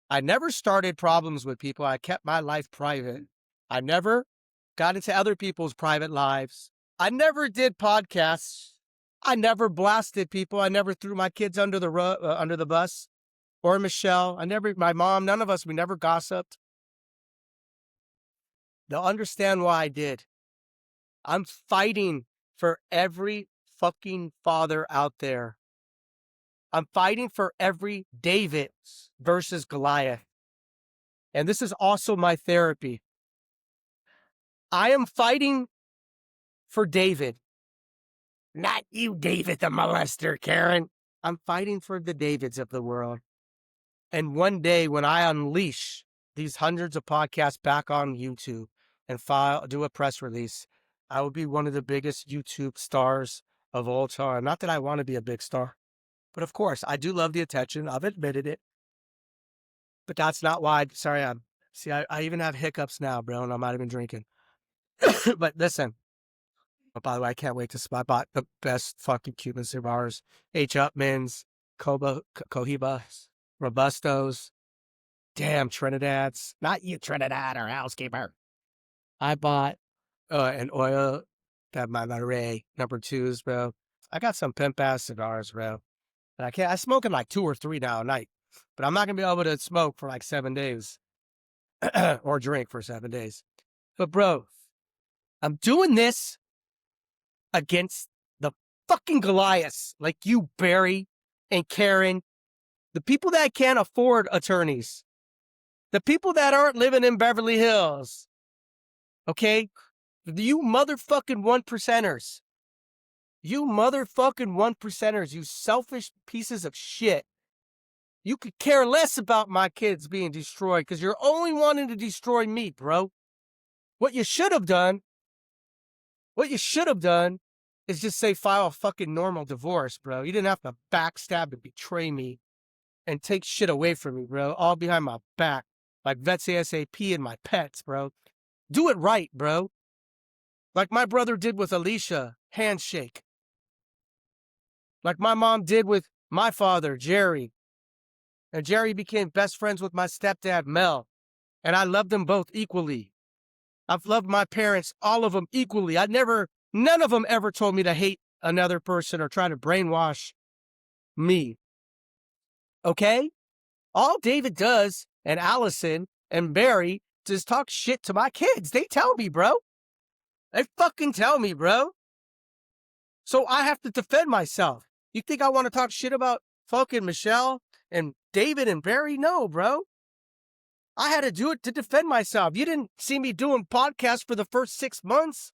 I never started problems with people. I kept my life private. I never got into other people's private lives. I never did podcasts. I never blasted people. I never threw my kids under the bus, or Michelle. My mom, none of us, we never gossiped. They'll understand why I did. I'm fighting for every fucking father out there. I'm fighting for every David versus Goliath. And this is also my therapy. I am fighting for David. Not you, David the molester, Karen. I'm fighting for the Davids of the world. And one day when I unleash these hundreds of podcasts back on YouTube and do a press release, I will be one of the biggest YouTube stars of all time. Not that I want to be a big star, but of course, I do love the attention. I've admitted it. But that's not why. I even have hiccups now, bro, and I might have been drinking. But listen. Oh, by the way, I can't wait I bought the best fucking Cuban cigars. H. Upman's, Cohibas, Robustos, damn Trinidad's. Not you, Trinidad, our housekeeper. I bought an oil that my Ray #2s, bro. I got some pimp ass cigars, bro. And I smoke them like 2 or 3 now a night. But I'm not gonna be able to smoke for like 7 days. Or drink for 7 days. But bro, I'm doing this against the fucking Goliaths like you, Barry and Karen, the people that can't afford attorneys, the people that aren't living in Beverly Hills, okay? You motherfucking 1%ers. You motherfucking 1%ers, you selfish pieces of shit. You could care less about my kids being destroyed because you're only wanting to destroy me, bro. What you should have done is just say file a fucking normal divorce, bro. You didn't have to backstab and betray me and take shit away from me, bro. All behind my back. Like Vets ASAP and my pets, bro. Do it right, bro. Like my brother did with Alicia, handshake. Like my mom did with my father, Jerry. And Jerry became best friends with my stepdad, Mel. And I loved them both equally. I've loved my parents, all of them equally. None of them ever told me to hate another person or try to brainwash me. Okay? All David does, and Allison and Barry, is talk shit to my kids. They tell me, bro. They fucking tell me, bro. So I have to defend myself. You think I want to talk shit about fucking Michelle and David and Barry? No, bro. I had to do it to defend myself. You didn't see me doing podcasts for the first 6 months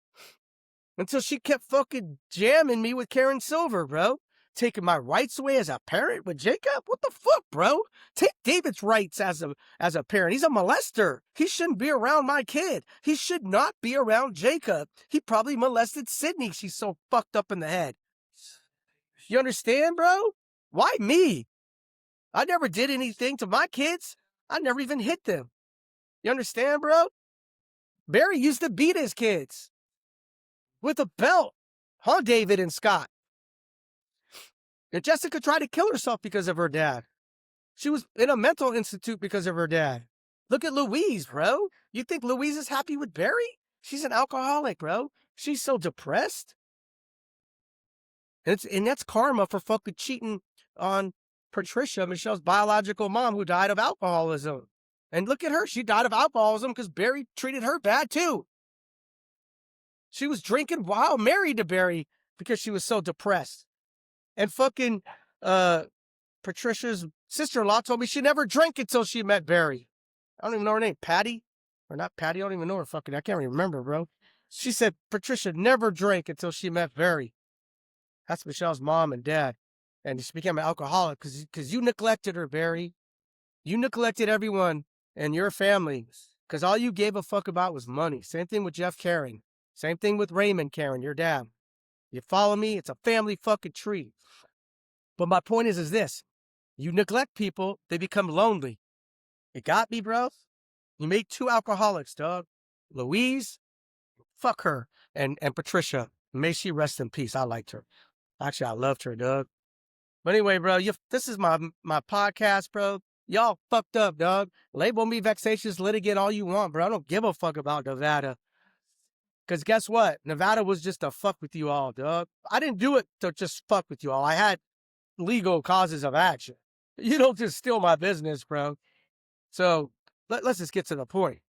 until she kept fucking jamming me with Karen Silver, bro. taking my rights away as a parent with Jacob? What the fuck, bro? Take David's rights as a parent. He's a molester. He shouldn't be around my kid. He should not be around Jacob. He probably molested Sydney. She's so fucked up in the head. You understand, bro? Why me? I never did anything to my kids. I never even hit them. You understand, bro? Barry used to beat his kids with a belt. Huh, David and Scott? And Jessica tried to kill herself because of her dad. She was in a mental institute because of her dad. Look at Louise, bro. You think Louise is happy with Barry? She's an alcoholic, bro. She's so depressed. And that's karma for fucking cheating on Patricia, Michelle's biological mom, who died of alcoholism. And look at her. She died of alcoholism because Barry treated her bad, too. She was drinking while married to Barry because she was so depressed. And fucking Patricia's sister-in-law told me she never drank until she met Barry. I don't even know her name. Patty? Or not Patty. I don't even know her fucking. I can't even remember, bro. She said Patricia never drank until she met Barry. That's Michelle's mom and dad. And she became an alcoholic because you neglected her, Barry. You neglected everyone in your family because all you gave a fuck about was money. Same thing with Jeff Caron. Same thing with Raymond Caron, your dad. You follow me? It's a family fucking tree. But my point is this. You neglect people, they become lonely. You got me, bro? You made two alcoholics, dog. Louise, fuck her. And Patricia, may she rest in peace. I liked her. Actually, I loved her, dog. But anyway, bro, this is my podcast, bro. Y'all fucked up, dog. Label me vexatious litigant all you want, bro. I don't give a fuck about Nevada. Because guess what? Nevada was just to fuck with you all, dog. I didn't do it to just fuck with you all. I had legal causes of action. You don't just steal my business, bro. So let's just get to the point.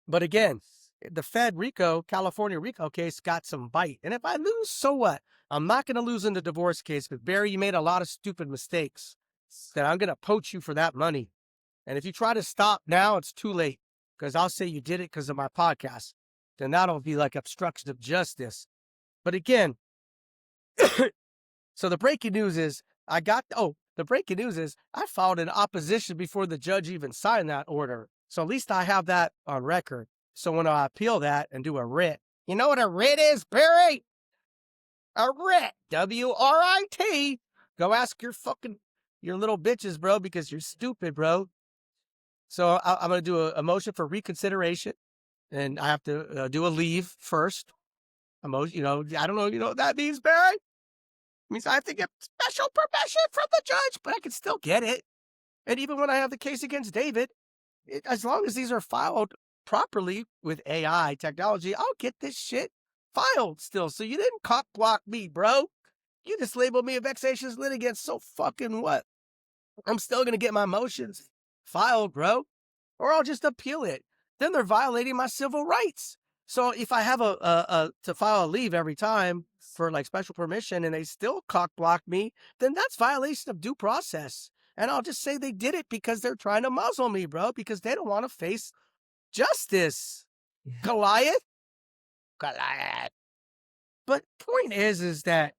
But again, the California RICO case got some bite. And if I lose, so what? I'm not going to lose in the divorce case. But Barry, you made a lot of stupid mistakes. That I'm going to poach you for that money. And if you try to stop now, it's too late. Because I'll say you did it because of my podcast. Then that'll be like obstruction of justice. But again, so the breaking news is I filed an opposition before the judge even signed that order. So at least I have that on record. So when I appeal that and do a writ, you know what a writ is, Barry? A writ, W-R-I-T. Go ask your little bitches, bro, because you're stupid, bro. So I'm going to do a motion for reconsideration. And I have to do a leave first. I don't know, what that means, Barry? It means I have to get special permission from the judge, but I can still get it. And even when I have the case against David, as long as these are filed properly with AI technology, I'll get this shit filed still. So you didn't cock block me, bro. You just labeled me a vexatious litigant. So fucking what? I'm still going to get my motions filed, bro. Or I'll just appeal it. Then they're violating my civil rights. So if I have to file a leave every time for like special permission and they still cock block me, then that's violation of due process. And I'll just say they did it because they're trying to muzzle me, bro, because they don't want to face justice. Goliath. But point is that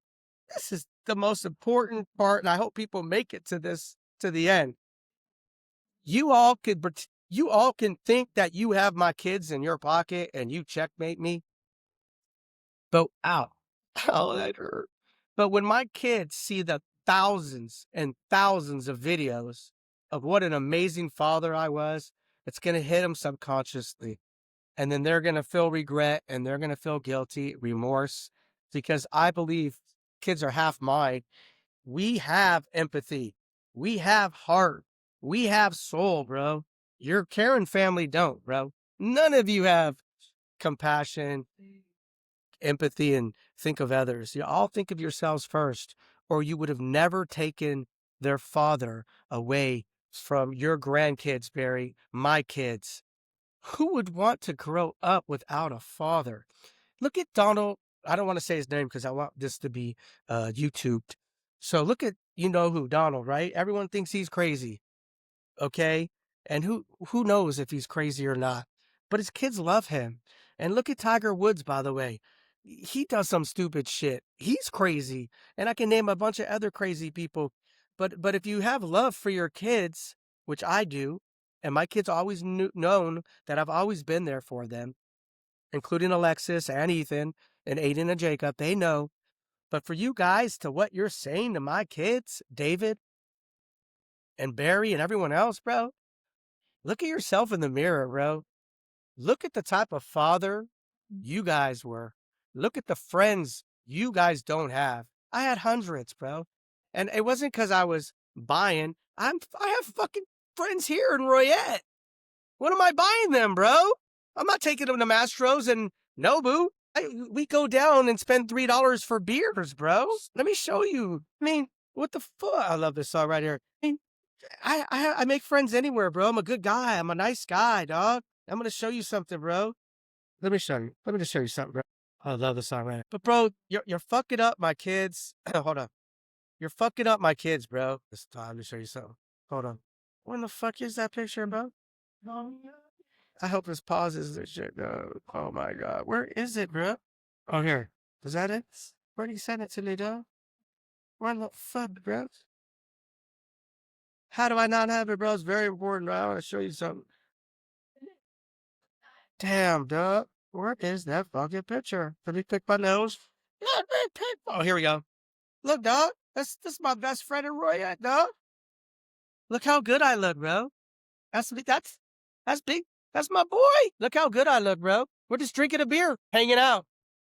this is the most important part, and I hope people make it to the end. You all can think that you have my kids in your pocket and you checkmate me. But ow, that hurt. But when my kids see the thousands and thousands of videos of what an amazing father I was, it's going to hit them subconsciously. And then they're going to feel regret and they're going to feel guilty, remorse, because I believe kids are half mine. We have empathy. We have heart. We have soul, bro. Your Caron family don't, bro. None of you have compassion, empathy, and think of others. You all think of yourselves first, or you would have never taken their father away from your grandkids, Barry, my kids. Who would want to grow up without a father? Look at Donald. I don't want to say his name because I want this to be YouTubed. So look at, who, Donald, right? Everyone thinks he's crazy. Okay? And who knows if he's crazy or not? But his kids love him. And look at Tiger Woods, by the way. he does some stupid shit. He's crazy. And I can name a bunch of other crazy people. But if you have love for your kids, which I do, and my kids always known that I've always been there for them, including Alexis and Ethan and Aiden and Jacob, they know. But for you guys, to what you're saying to my kids, David and Barry and everyone else, bro, look at yourself in the mirror, bro. Look at the type of father you guys were. Look at the friends you guys don't have. I had hundreds, bro. And it wasn't because I was buying. I have fucking friends here in Royette. What am I buying them, bro? I'm not taking them to Mastro's and Nobu. We go down and spend $3 for beers, bro. Let me show you. I mean, what the fuck? I love this song right here. I mean, I make friends anywhere, bro. I'm a good guy. I'm a nice guy, dog. I'm going to show you something, bro. Let me show you. Let me just show you something, bro. I love the song, man. But, bro, you're fucking up my kids. Hold on. You're fucking up my kids, bro. It's time to show you something. Hold on. When the fuck is that picture, bro? I hope this pauses this shit, dog. Oh, my God. Where is it, bro? Oh, here. Is that it? Where did you send it to me, dog? Where the fuck, bro? How do I not have it, bro? It's very important, bro. I want to show you something. Damn, dog. Where is that fucking picture? Let me pick my nose. Oh, here we go. Look, dog. This my best friend in Royette, dog. Look how good I look, bro. That's big. That's my boy. Look how good I look, bro. We're just drinking a beer, hanging out.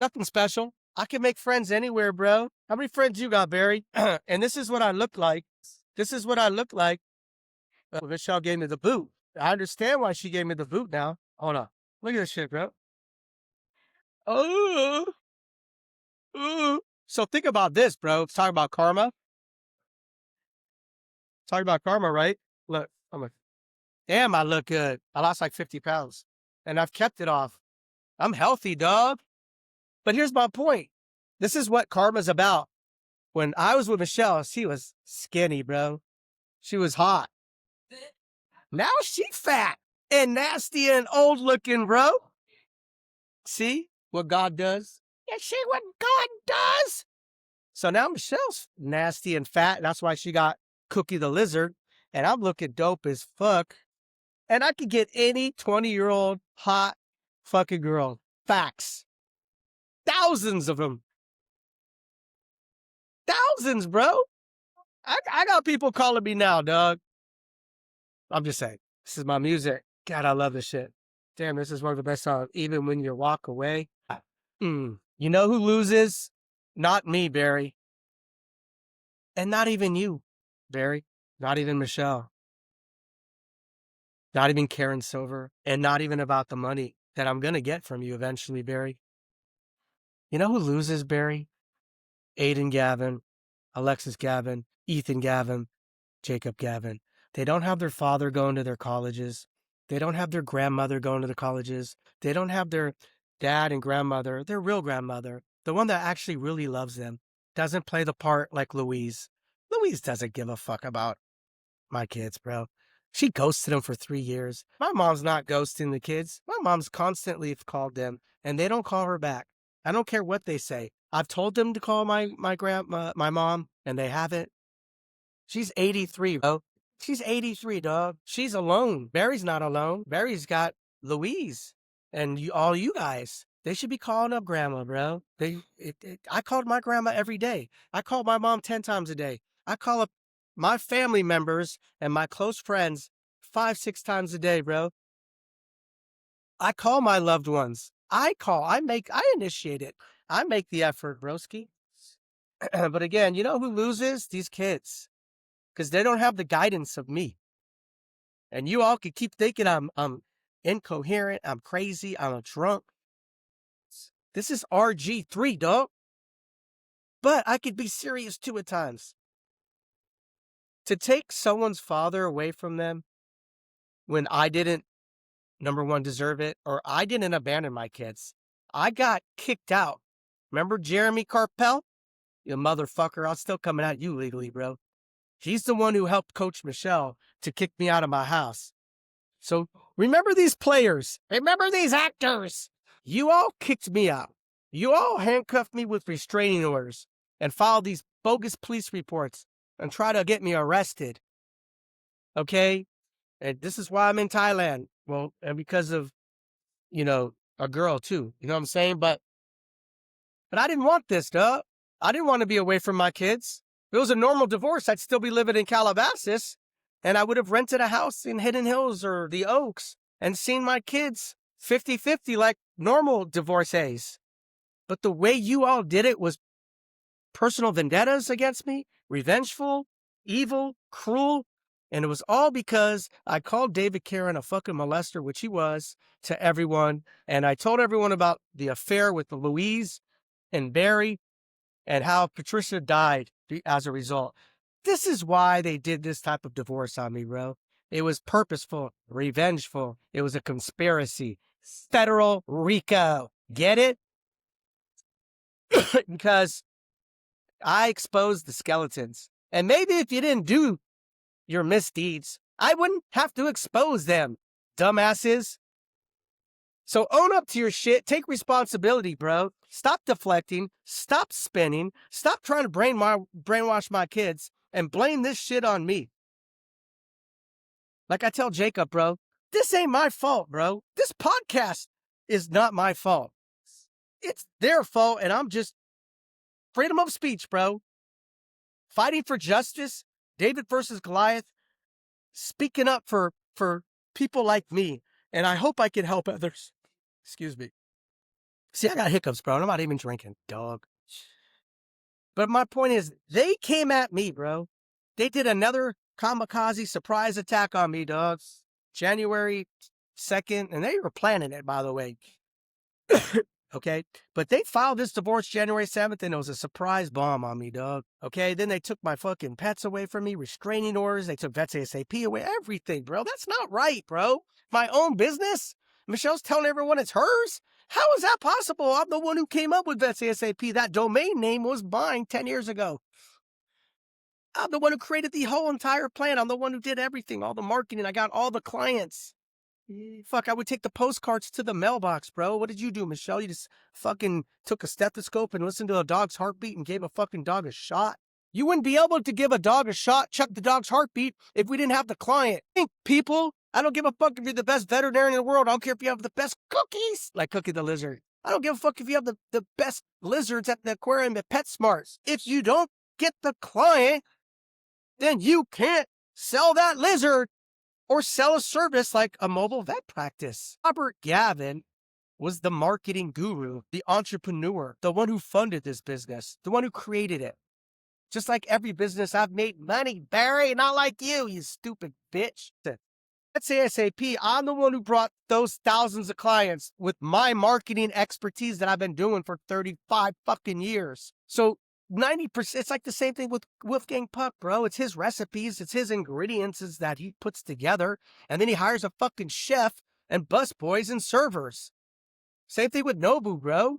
Nothing special. I can make friends anywhere, bro. How many friends you got, Barry? And this is what I look like. This is what I look like. Michelle gave me the boot. I understand why she gave me the boot now. Hold on. Look at this shit, bro. Oh. So think about this, bro. Let's talk about karma. Talk about karma, right? Look, I'm like, damn, I look good. I lost like 50 pounds and I've kept it off. I'm healthy, dog. But here's my point. This is what karma's about. When I was with Michelle, she was skinny, bro. She was hot. Now she fat and nasty and old looking, bro. See what God does? Yeah, see what God does? So now Michelle's nasty and fat. And that's why she got Cookie the Lizard. And I'm looking dope as fuck. And I could get any 20-year-old hot fucking girl. Facts. Thousands of them. Thousands, bro. I got people calling me now, dog. I'm just saying. This is my music. God, I love this shit. Damn, this is one of the best songs. Even when you walk away. You know who loses? Not me, Barry. And not even you, Barry. Not even Michelle. Not even Karen Silver. And not even about the money that I'm going to get from you eventually, Barry. You know who loses, Barry? Aiden Gavin, Alexis Gavin, Ethan Gavin, Jacob Gavin. They don't have their father going to their colleges. They don't have their grandmother going to the colleges. They don't have their dad and grandmother, their real grandmother, the one that actually really loves them, doesn't play the part like Louise. Louise doesn't give a fuck about my kids, bro. She ghosted them for 3 years. My mom's not ghosting the kids. My mom's constantly called them, and they don't call her back. I don't care what they say. I've told them to call my mom, and they haven't. She's 83, bro. She's 83, dog. She's alone. Barry's not alone. Barry's got Louise and all you guys. They should be calling up grandma, bro. I called my grandma every day. I called my mom 10 times a day. I call up my family members and my close friends 5-6 times a day, bro. I call my loved ones. I initiate it. I make the effort, broski. But again, you know who loses? These kids. Because they don't have the guidance of me. And you all could keep thinking I'm incoherent, I'm crazy, I'm a drunk. This is RG3, dog. But I could be serious too at times. To take someone's father away from them when I didn't, number one, deserve it, or I didn't abandon my kids. I got kicked out. Remember Jeremy Carpel? You motherfucker, I'm still coming at you legally, bro. He's the one who helped Coach Michelle to kick me out of my house. So remember these players. Remember these actors. You all kicked me out. You all handcuffed me with restraining orders and filed these bogus police reports and try to get me arrested. Okay? And this is why I'm in Thailand. Well, and because of, a girl too. You know what I'm saying? But I didn't want this, dog. I didn't want to be away from my kids. If it was a normal divorce, I'd still be living in Calabasas, and I would have rented a house in Hidden Hills or the Oaks and seen my kids 50-50 like normal divorcees. But the way you all did it was personal vendettas against me, revengeful, evil, cruel, and it was all because I called David Caron a fucking molester, which he was, to everyone, and I told everyone about the affair with Louise and Barry and how Patricia died as a result. This is why they did this type of divorce on me, bro. It was purposeful, revengeful. It was a conspiracy. Federal RICO. Get it? Because I exposed the skeletons. And maybe if you didn't do your misdeeds, I wouldn't have to expose them, dumbasses. So own up to your shit. Take responsibility, bro. Stop deflecting. Stop spinning. Stop trying to brainwash my kids and blame this shit on me. Like I tell Jacob, bro, this ain't my fault, bro. This podcast is not my fault. It's their fault, and I'm just freedom of speech, bro. Fighting for justice, David versus Goliath, speaking up for people like me, and I hope I can help others. Excuse me. See, I got hiccups, bro, and I'm not even drinking, dog. But my point is, they came at me, bro. They did another kamikaze surprise attack on me, dogs. January 2nd, and they were planning it, by the way. Okay? But they filed this divorce January 7th, and it was a surprise bomb on me, dog. Okay? Then they took my fucking pets away from me, restraining orders. They took Vets ASAP away, everything, bro. That's not right, bro. My own business? Michelle's telling everyone it's hers? How is that possible? I'm the one who came up with Vets ASAP. That domain name was mine 10 years ago. I'm the one who created the whole entire plan. I'm the one who did everything, all the marketing. I got all the clients. Fuck, I would take the postcards to the mailbox, bro. What did you do, Michelle? You just fucking took a stethoscope and listened to a dog's heartbeat and gave a fucking dog a shot? You wouldn't be able to give a dog a shot, check the dog's heartbeat, if we didn't have the client. Think, people. I don't give a fuck if you're the best veterinarian in the world. I don't care if you have the best cookies, like Cookie the Lizard. I don't give a fuck if you have the best lizards at the aquarium at PetSmarts. If you don't get the client, then you can't sell that lizard or sell a service like a mobile vet practice. Robert Gavin was the marketing guru, the entrepreneur, the one who funded this business, the one who created it. Just like every business, I've made money, Barry, not like you stupid bitch. Let's say ASAP, I'm the one who brought those thousands of clients with my marketing expertise that I've been doing for 35 fucking years. So 90%, it's like the same thing with Wolfgang Puck, bro. It's his recipes, it's his ingredients that he puts together, and then he hires a fucking chef and busboys and servers. Same thing with Nobu, bro.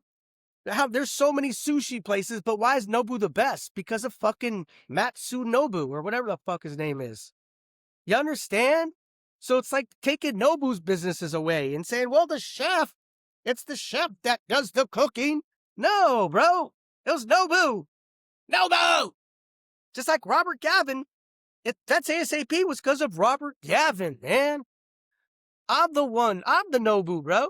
There's so many sushi places, but why is Nobu the best? Because of fucking Matsunobu, or whatever the fuck his name is. You understand? So it's like taking Nobu's businesses away and saying, well, it's the chef that does the cooking. No, bro. It was Nobu. Nobu! Just like Robert Gavin. That's ASAP was because of Robert Gavin, man. I'm the Nobu, bro.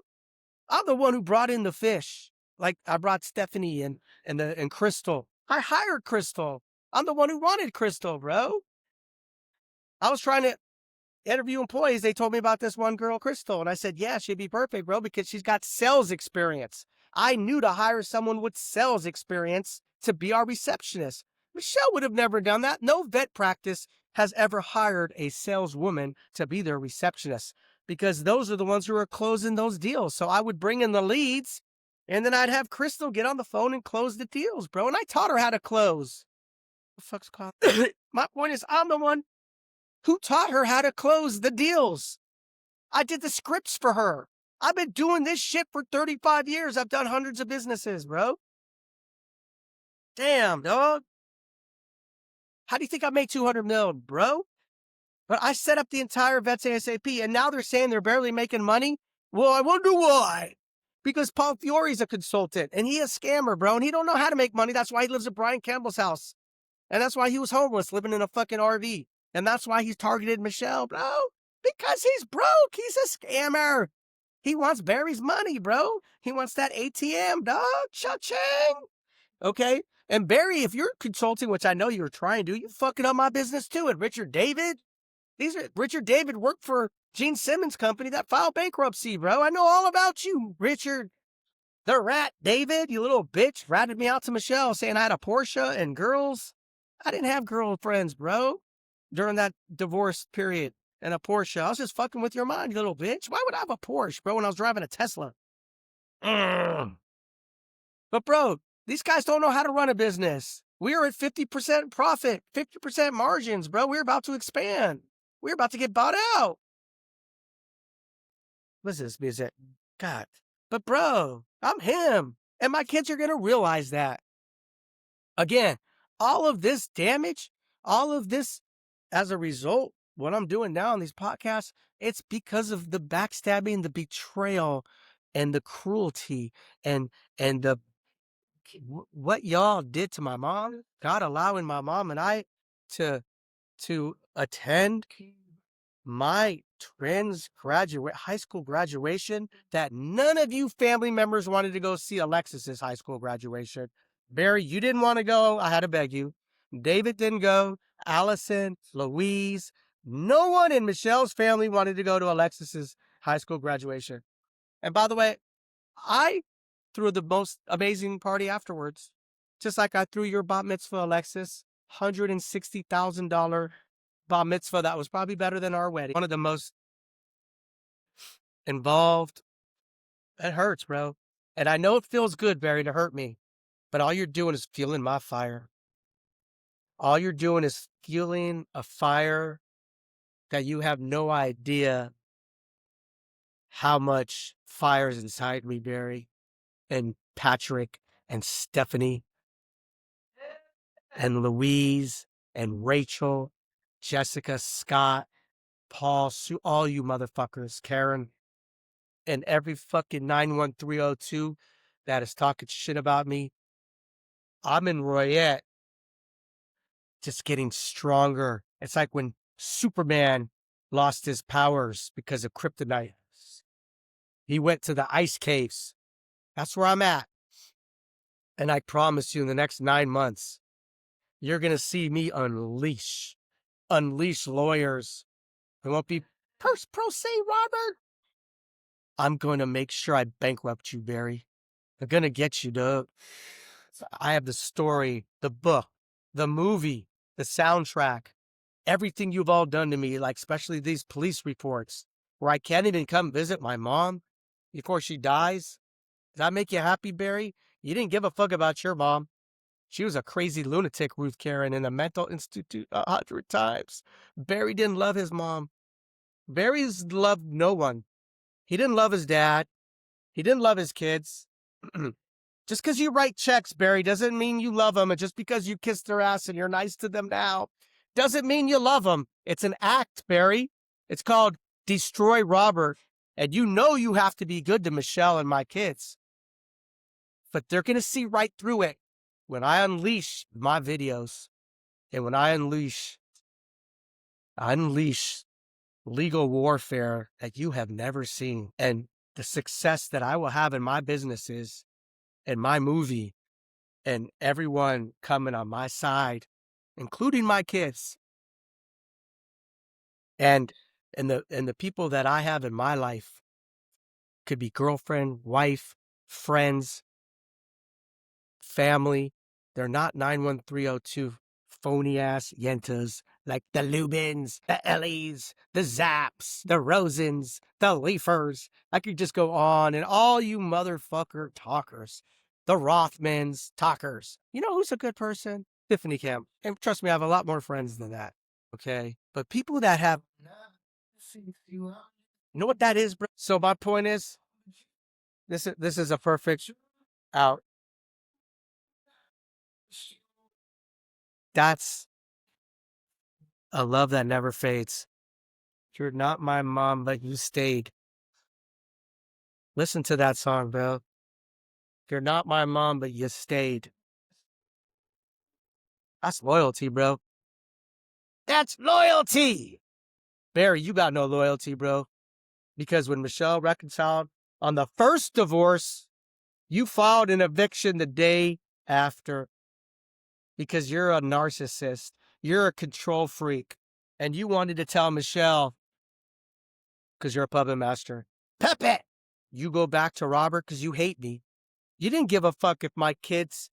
I'm the one who brought in the fish. Like I brought Stephanie and Crystal. I hired Crystal. I'm the one who wanted Crystal, bro. I was trying to interview employees. They told me about this one girl, Crystal. And I said, yeah, she'd be perfect, bro, because she's got sales experience. I knew to hire someone with sales experience to be our receptionist. Michelle would have never done that. No vet practice has ever hired a saleswoman to be their receptionist because those are the ones who are closing those deals. So I would bring in the leads and then I'd have Crystal get on the phone and close the deals, bro. And I taught her how to close. What the fuck's called? My point is, I'm the one who taught her how to close the deals. I did the scripts for her. I've been doing this shit for 35 years. I've done hundreds of businesses, bro. Damn, dog. How do you think I made $200 million, bro? But I set up the entire Vets ASAP, and now they're saying they're barely making money? Well, I wonder why. Because Paul Fiore's a consultant and he a scammer, bro. And he don't know how to make money. That's why he lives at Brian Campbell's house. And that's why he was homeless, living in a fucking RV. And that's why he's targeted Michelle, bro. Because he's broke. He's a scammer. He wants Barry's money, bro. He wants that ATM, dog. Cha-ching. Okay? And Barry, if you're consulting, which I know you're trying to, you're fucking up my business too. And Richard David, Richard David worked for Gene Simmons' company that filed bankruptcy, bro. I know all about you, Richard. The rat, David, you little bitch, ratted me out to Michelle saying I had a Porsche and girls. I didn't have girlfriends, bro, during that divorce period and a Porsche. I was just fucking with your mind, you little bitch. Why would I have a Porsche, bro, when I was driving a Tesla? But, bro, these guys don't know how to run a business. We are at 50% profit, 50% margins, bro. We're about to expand. We're about to get bought out. What's this music? God. But, bro, I'm him. And my kids are going to realize that. Again, all of this damage, all of this as a result, what I'm doing now on these podcasts, it's because of the backstabbing, the betrayal, and the cruelty, and the what y'all did to my mom. God allowing my mom and I to attend my high school graduation, that none of you family members wanted to go see Alexis's high school graduation. Barry, you didn't want to go. I had to beg you. David didn't go. Allison, Louise, no one in Michelle's family wanted to go to Alexis's high school graduation. And by the way, I threw the most amazing party afterwards. Just like I threw your bat mitzvah, Alexis. $160,000 bat mitzvah that was probably better than our wedding. One of the most involved. It hurts, bro. And I know it feels good, Barry, to hurt me. But all you're doing is fueling my fire. All you're doing is fueling a fire that you have no idea how much fire is inside me, Barry, and Patrick, and Stephanie, and Louise, and Rachel, Jessica, Scott, Paul, Sue, all you motherfuckers, Karen, and every fucking 91302 that is talking shit about me. I'm in Royette, just getting stronger. It's like when Superman lost his powers because of kryptonite. He went to the ice caves. That's where I'm at. And I promise you, in the next 9 months, you're going to see me unleash lawyers. It won't be pro se, Robert. I'm going to make sure I bankrupt you, Barry. I'm going to get you, Doug. I have the story, the book, the movie, the soundtrack, everything you've all done to me, like especially these police reports where I can't even come visit my mom before she dies. Does that make you happy, Barry? You didn't give a fuck about your mom. She was a crazy lunatic, Ruth Karen, in a mental institute 100 times. Barry didn't love his mom. Barry's loved no one. He didn't love his dad. He didn't love his kids. Just because you write checks, Barry, doesn't mean you love them. And just because you kiss their ass and you're nice to them now, doesn't mean you love them. It's an act, Barry. It's called Destroy Robert. And you know you have to be good to Michelle and my kids. But they're going to see right through it when I unleash my videos. And when I unleash legal warfare that you have never seen. And the success that I will have in my businesses and my movie and everyone coming on my side, including my kids. And the people that I have in my life could be girlfriend, wife, friends, family. They're not 91302 phony ass yentas like the Lubins, the Ellies, the Zaps, the Rosens, the Leafers. I could just go on, and all you motherfucker talkers, the Rothmans, talkers. You know who's a good person? Tiffany Camp. And trust me, I have a lot more friends than that. Okay? But people that have... You know what that is, bro? So my point is, this is a perfect out. That's a love that never fades. You're not my mom, but you stayed. Listen to that song, bro. You're not my mom, but you stayed. That's loyalty, bro. That's loyalty. Barry, you got no loyalty, bro. Because when Michelle reconciled on the first divorce, you filed an eviction the day after because you're a narcissist. You're a control freak. And you wanted to tell Michelle, because you're a puppet master, Pepe, you go back to Robert because you hate me. You didn't give a fuck if my kids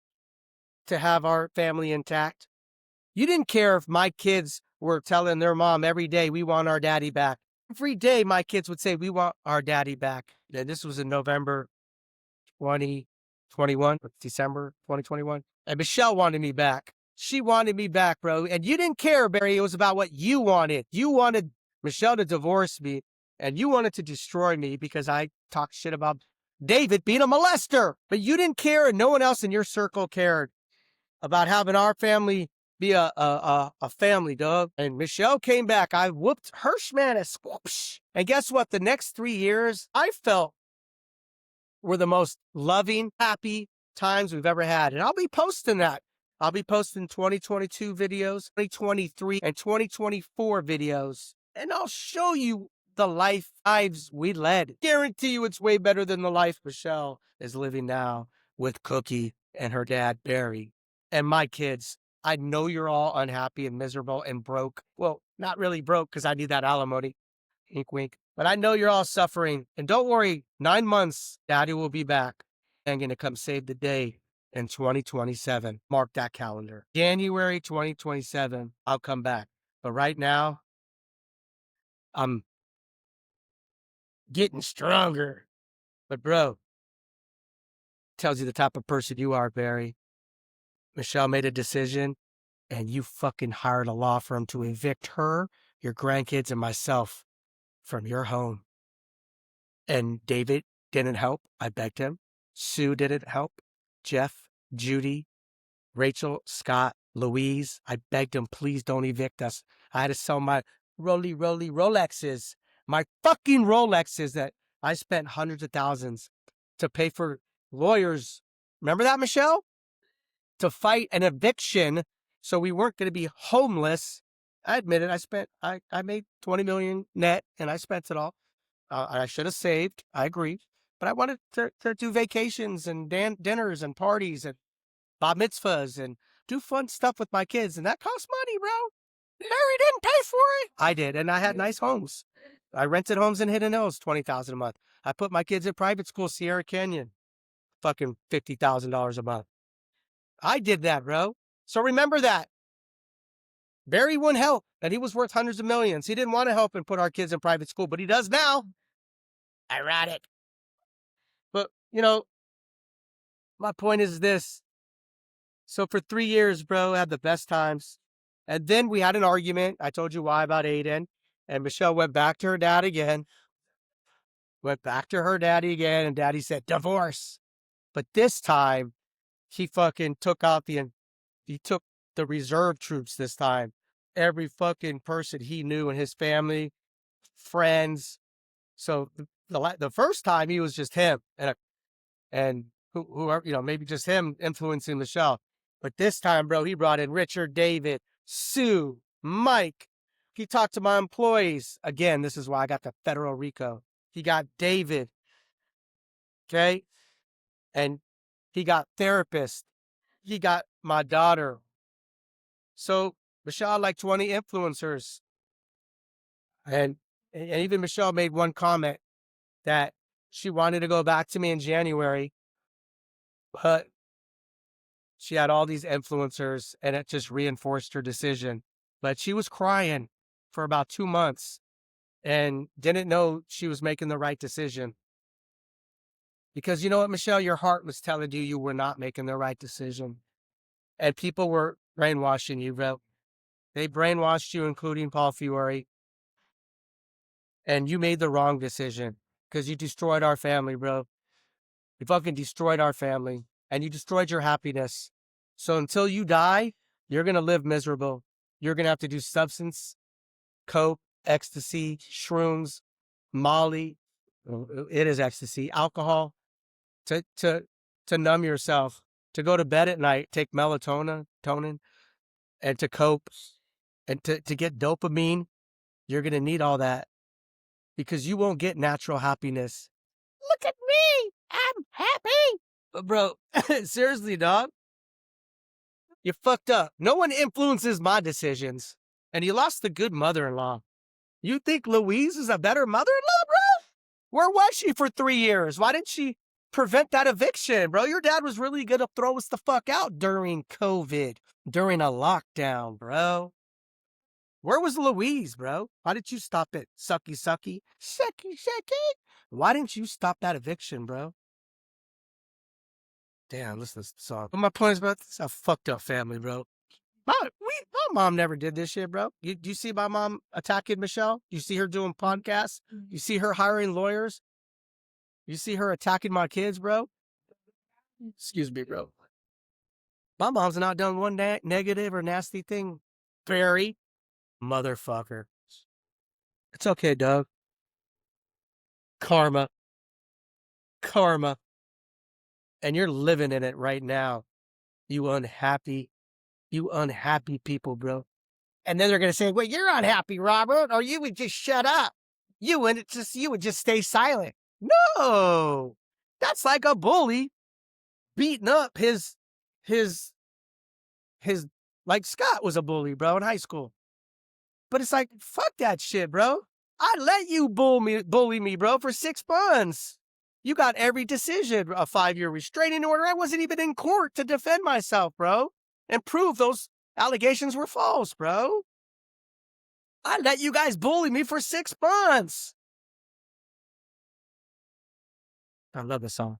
to have our family intact. You didn't care if my kids were telling their mom every day, we want our daddy back. Every day my kids would say, we want our daddy back. And this was in November 2021, December 2021. And Michelle wanted me back. She wanted me back, bro. And you didn't care, Barry. It was about what you wanted. You wanted Michelle to divorce me, and you wanted to destroy me because I talked shit about David being a molester. But you didn't care, and no one else in your circle cared about having our family be a family, dog. And Michelle came back. I whooped Hirschman as squoosh. And guess what? The next 3 years, I felt were the most loving, happy times we've ever had. And I'll be posting that. I'll be posting 2022 videos, 2023 and 2024 videos. And I'll show you the lives we led. Guarantee you it's way better than the life Michelle is living now with Cookie and her dad, Barry, and my kids. I know you're all unhappy and miserable and broke. Well, not really broke because I need that alimony. Wink, wink. But I know you're all suffering. And don't worry, 9 months, Daddy will be back and going to come save the day in 2027. Mark that calendar. January 2027, I'll come back. But right now, I'm getting stronger. But bro, tells you the type of person you are, Barry. Michelle made a decision and you fucking hired a law firm to evict her, your grandkids, and myself from your home. And David didn't help. I begged him. Sue didn't help. Jeff, Judy, Rachel, Scott, Louise. I begged him, please don't evict us. I had to sell my Rolexes, my fucking Rolexes that I spent hundreds of thousands to pay for lawyers. Remember that, Michelle? To fight an eviction so we weren't going to be homeless. I admit it. I made 20 million net and I spent it all. I should have saved. I agree. But I wanted to do vacations and dinners and parties and bar mitzvahs and do fun stuff with my kids. And that cost money, bro. Mary didn't pay for it. I did. And I had nice homes. I rented homes in Hidden Hills, $20,000 a month. I put my kids in private school, Sierra Canyon, fucking $50,000 a month. I did that, bro. So remember that. Barry wouldn't help, and he was worth hundreds of millions. He didn't want to help and put our kids in private school, but he does now. Ironic. But, you know, my point is this. So for 3 years, bro, I had the best times. And then we had an argument. I told you why about Aiden. And Michelle went back to her dad again. Went back to her daddy again, and daddy said, divorce. But this time, he fucking took out he took the reserve troops this time. Every fucking person he knew in his family, friends. So the first time he was just him and whoever, you know, maybe just him influencing Michelle. But this time, bro, he brought in Richard, David, Sue, Mike. He talked to my employees. Again, this is why I got the federal RICO. He got David. Okay. And he got therapists. He got my daughter. So Michelle had like 20 influencers. And even Michelle made one comment that she wanted to go back to me in January, but she had all these influencers and it just reinforced her decision. But she was crying for about 2 months and didn't know she was making the right decision. Because you know what, Michelle, your heart was telling you were not making the right decision. And people were brainwashing you, bro. They brainwashed you, including Paul Fiore. And you made the wrong decision because you destroyed our family, bro. You fucking destroyed our family and you destroyed your happiness. So until you die, you're going to live miserable. You're going to have to do substance, coke, ecstasy, shrooms, Molly, It is ecstasy. Alcohol to numb yourself, to go to bed at night, take melatonin, and to cope, and to get dopamine. You're gonna need all that because you won't get natural happiness. Look at me. I'm happy. Bro, seriously, dog. You fucked up. No one influences my decisions. And you lost a good mother-in-law. You think Louise is a better mother-in-law, bro? Where was she for 3 years? Why didn't she prevent that eviction, bro? Your dad was really gonna throw us the fuck out during COVID, during a lockdown, bro. Where was Louise, bro? Why didn't you stop it? Sucky, sucky. Sucky, sucky. Why didn't you stop that eviction, bro? Damn, listen to this song. But my point is about this, a fucked up family, bro. My mom never did this shit, bro. Do you see my mom attacking Michelle? You see her doing podcasts? You see her hiring lawyers? You see her attacking my kids, bro? Excuse me, bro. My mom's not done one negative or nasty thing. Barry, motherfucker. It's okay, Doug. Karma. Karma. And you're living in it right now. You unhappy people, bro. And then they're gonna say, "Well, you're unhappy, Robert, or you would just shut up. You would just stay silent." No, that's like a bully beating up his like Scott was a bully, bro, in high school. But it's like, fuck that shit, bro. I let you bully me, bro, for 6 months. You got every decision, a 5-year restraining order. I wasn't even in court to defend myself, bro, and prove those allegations were false, bro. I let you guys bully me for 6 months. I love this song.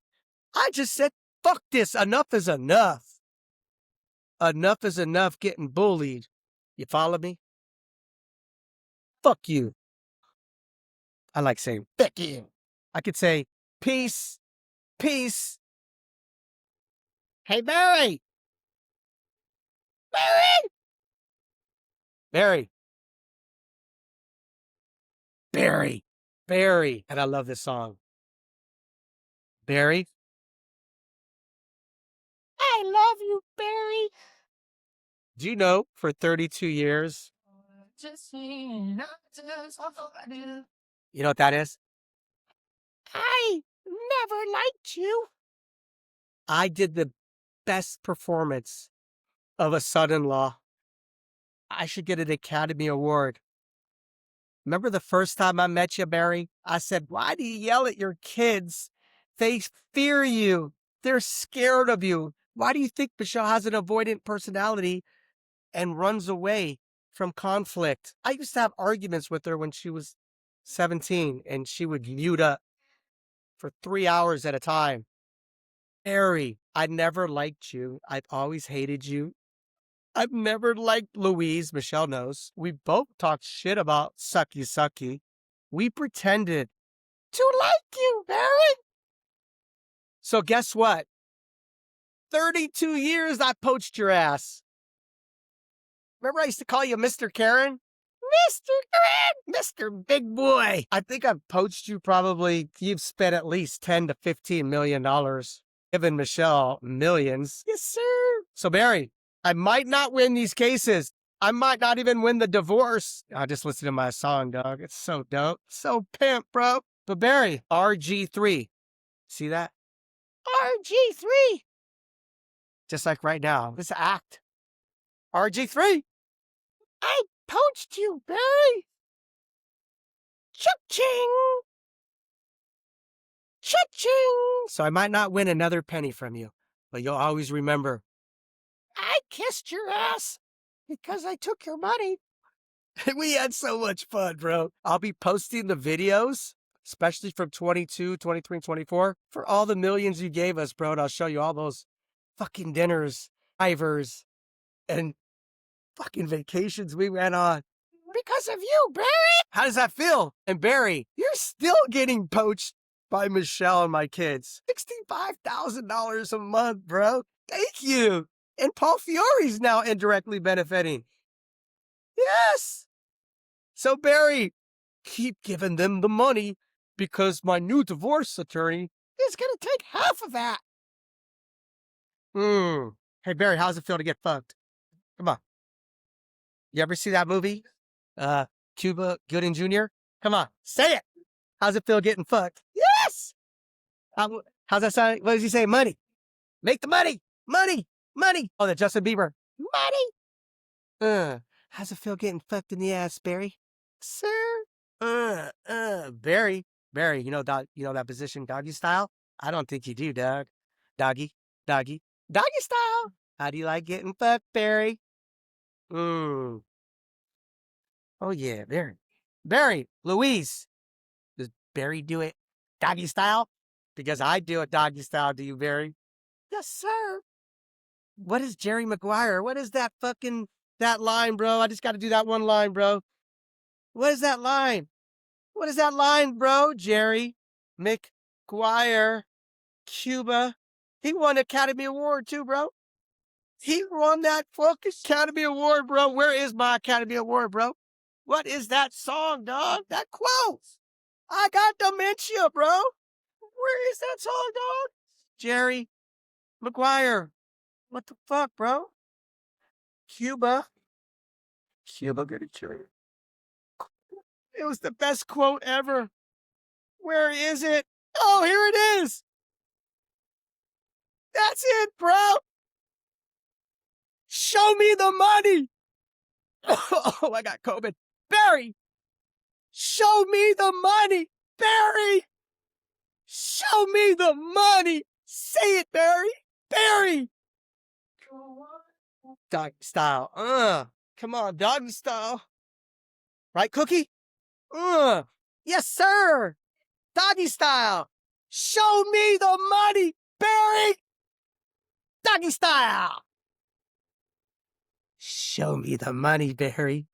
I just said, fuck this. Enough is enough. Enough is enough getting bullied. You follow me? Fuck you. I like saying, fuck you. I could say, peace, peace. Hey, Barry. Barry. Barry. Barry. Barry. And I love this song. Barry. I love you, Barry. Do you know for 32 years? You know what that is? I never liked you. I did the best performance of a son-in-law. I should get an Academy Award. Remember the first time I met you, Barry? I said, why do you yell at your kids? They fear you. They're scared of you. Why do you think Michelle has an avoidant personality and runs away from conflict? I used to have arguments with her when she was 17, and she would mute up for 3 hours at a time. Barry, I never liked you. I've always hated you. I've never liked Louise. Michelle knows. We both talked shit about Sucky Sucky. We pretended to like you, Barry. So guess what? 32 years I poached your ass. Remember I used to call you Mr. Karen? Mr. Karen! Mr. Big Boy! I think I've poached you probably, you've spent at least $10 to $15 million. Given Michelle millions. Yes, sir. So Barry, I might not win these cases. I might not even win the divorce. I just listened to my song, dog. It's so dope. So pimp, bro. But Barry, RG3. See that? RG3. Just like right now, this act. RG3. I poached you, Barry. Cha-ching. Cha-ching. So I might not win another penny from you, but you'll always remember, I kissed your ass because I took your money. We had so much fun, bro. I'll be posting the videos, especially from 22, 23, and 24, for all the millions you gave us, bro. And I'll show you all those fucking dinners, drivers, and fucking vacations we went on. Because of you, Barry. How does that feel? And Barry, you're still getting poached by Michelle and my kids. $65,000 a month, bro. Thank you. And Paul Fiore's now indirectly benefiting. Yes. So Barry, keep giving them the money because my new divorce attorney. It's gonna take half of that. Hey, Barry, how's it feel to get fucked? Come on. You ever see that movie? Cuba Gooding Jr.? Come on, say it. How's it feel getting fucked? Yes! How's that sound? What does he say? Money. Make the money. Money. Money. Oh, that Justin Bieber. Money! How's it feel getting fucked in the ass, Barry? Sir? Barry. Barry, you know that position doggy style? I don't think you do, dog. Doggy style. How do you like getting fucked, Barry? Oh yeah, Barry. Barry, Louise. Does Barry do it doggy style? Because I do it doggy style. Do you, Barry? Yes, sir. What is Jerry Maguire? What is that line, bro? I just got to do that one line, bro. What is that line? What is that line, bro? Jerry Maguire, Cuba. He won an Academy Award too, bro. He won that fucking Academy Award, bro. Where is my Academy Award, bro? What is that song, dog? That quote. I got dementia, bro. Where is that song, dog? Jerry Maguire. What the fuck, bro? Cuba, good at you. It was the best quote ever. Where is it? Oh, here it is. That's it, bro. Show me the money. Oh, I got COVID. Barry, show me the money. Barry, show me the money. Say it, Barry. Barry. Doggy style. Come on, doggy style. Right, Cookie? Yes, sir. Doggy style. Show me the money, Barry. Doggy style. Show me the money, Barry.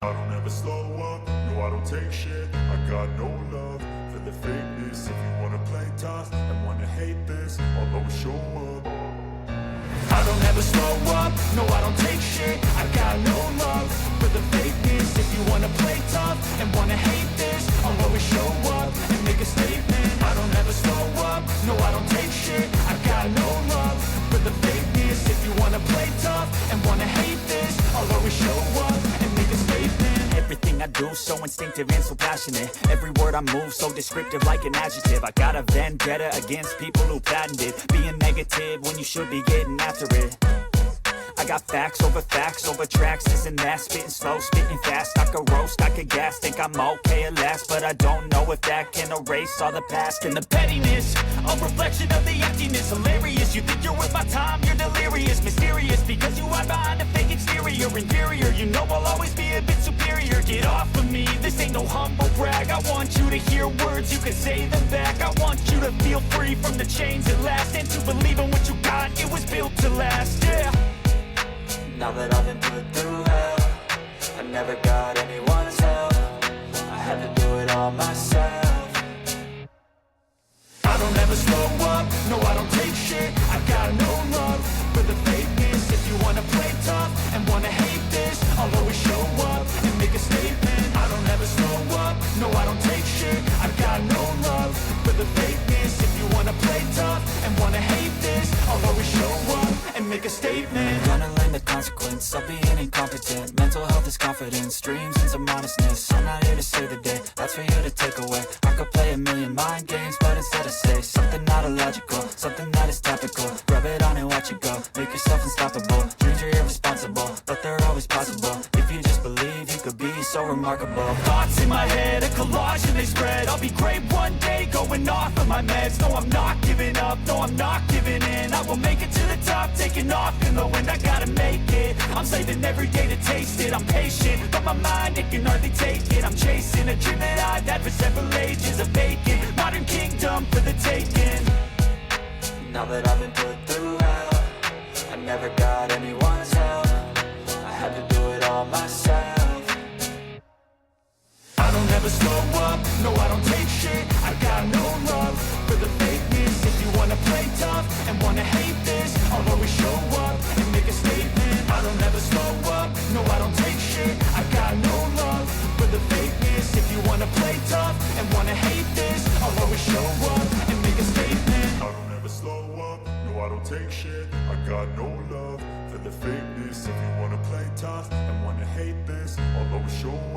I don't ever slow up, no I don't take shit. I got no love for the fakeness. If you wanna play tough and wanna hate this, I'll always show up. I don't ever slow up, no I don't take shit. I got no love for the fakeness. If you wanna play tough and wanna hate this, I'll always show up and make a statement. I don't ever slow up, no I don't take shit. I got no love for the fakeness. If you wanna play tough and wanna hate this, I'll always show up and make a statement. Everything I do so instinctive and so passionate. Every word I move so descriptive like an adjective. I got a vendetta against people who patented being negative when you should be getting after it. I got facts over tracks, isn't that? Spitting slow, spitting fast, I could roast, I could gas. Think I'm okay at last, but I don't know if that can erase all the past. And the pettiness, a reflection of the emptiness. Hilarious, you think you're worth my time, you're delirious. Mysterious, because you hide behind a fake exterior. Inferior, you know I'll always be a bit superior. Get off of me, this ain't no humble brag. I want you to hear words, you can say them back. I want you to feel free from the chains at last, and to believe in what you got, it was built to last, yeah. Now that I've been put through hell, I never got anyone's help. I had to do it all myself. I don't ever slow up, no I don't take shit. I got no love for the fakeness. If you wanna play tough and wanna hate this, I'll always show up and make a statement. I don't ever slow up, no I don't take shit. I got no love for the fakeness. If you wanna play tough and wanna hate this, I'll always show up and make a statement. Gonna learn the consequence of being incompetent. Mental health is confidence, dreams and some honestness. I'm not here to save the day, that's for you to take away. I could play a million mind games, but instead I say something not illogical, something that is topical. Rub it on and watch it go, make yourself unstoppable. Dreams are irresponsible, but they're always possible. If you just believe, you could be so remarkable. Thoughts in my head, a collage and they spread. I'll be great one day, going off of my meds. No, I'm not giving up, no, I'm not giving in. I will make it to the top, taking off in the wind. I gotta make it, I'm saving every day to taste it. I'm patient, but my mind, it can hardly take it. I'm chasing a dream that I've had for several ages. A vacant, modern kingdom for the taking. Now that I've been put through hell, I never got anyone's help. I had to do it all myself. I don't ever slow up, no I don't take shit. I got no love for the fakeness. If you wanna play tough and wanna hate this, I'll always show up and make a statement. I don't ever slow up, no I don't take shit. I got no love for the fakeness. If take shit. I got no love for the fakeness. If you wanna play tough and wanna hate this, I'll always show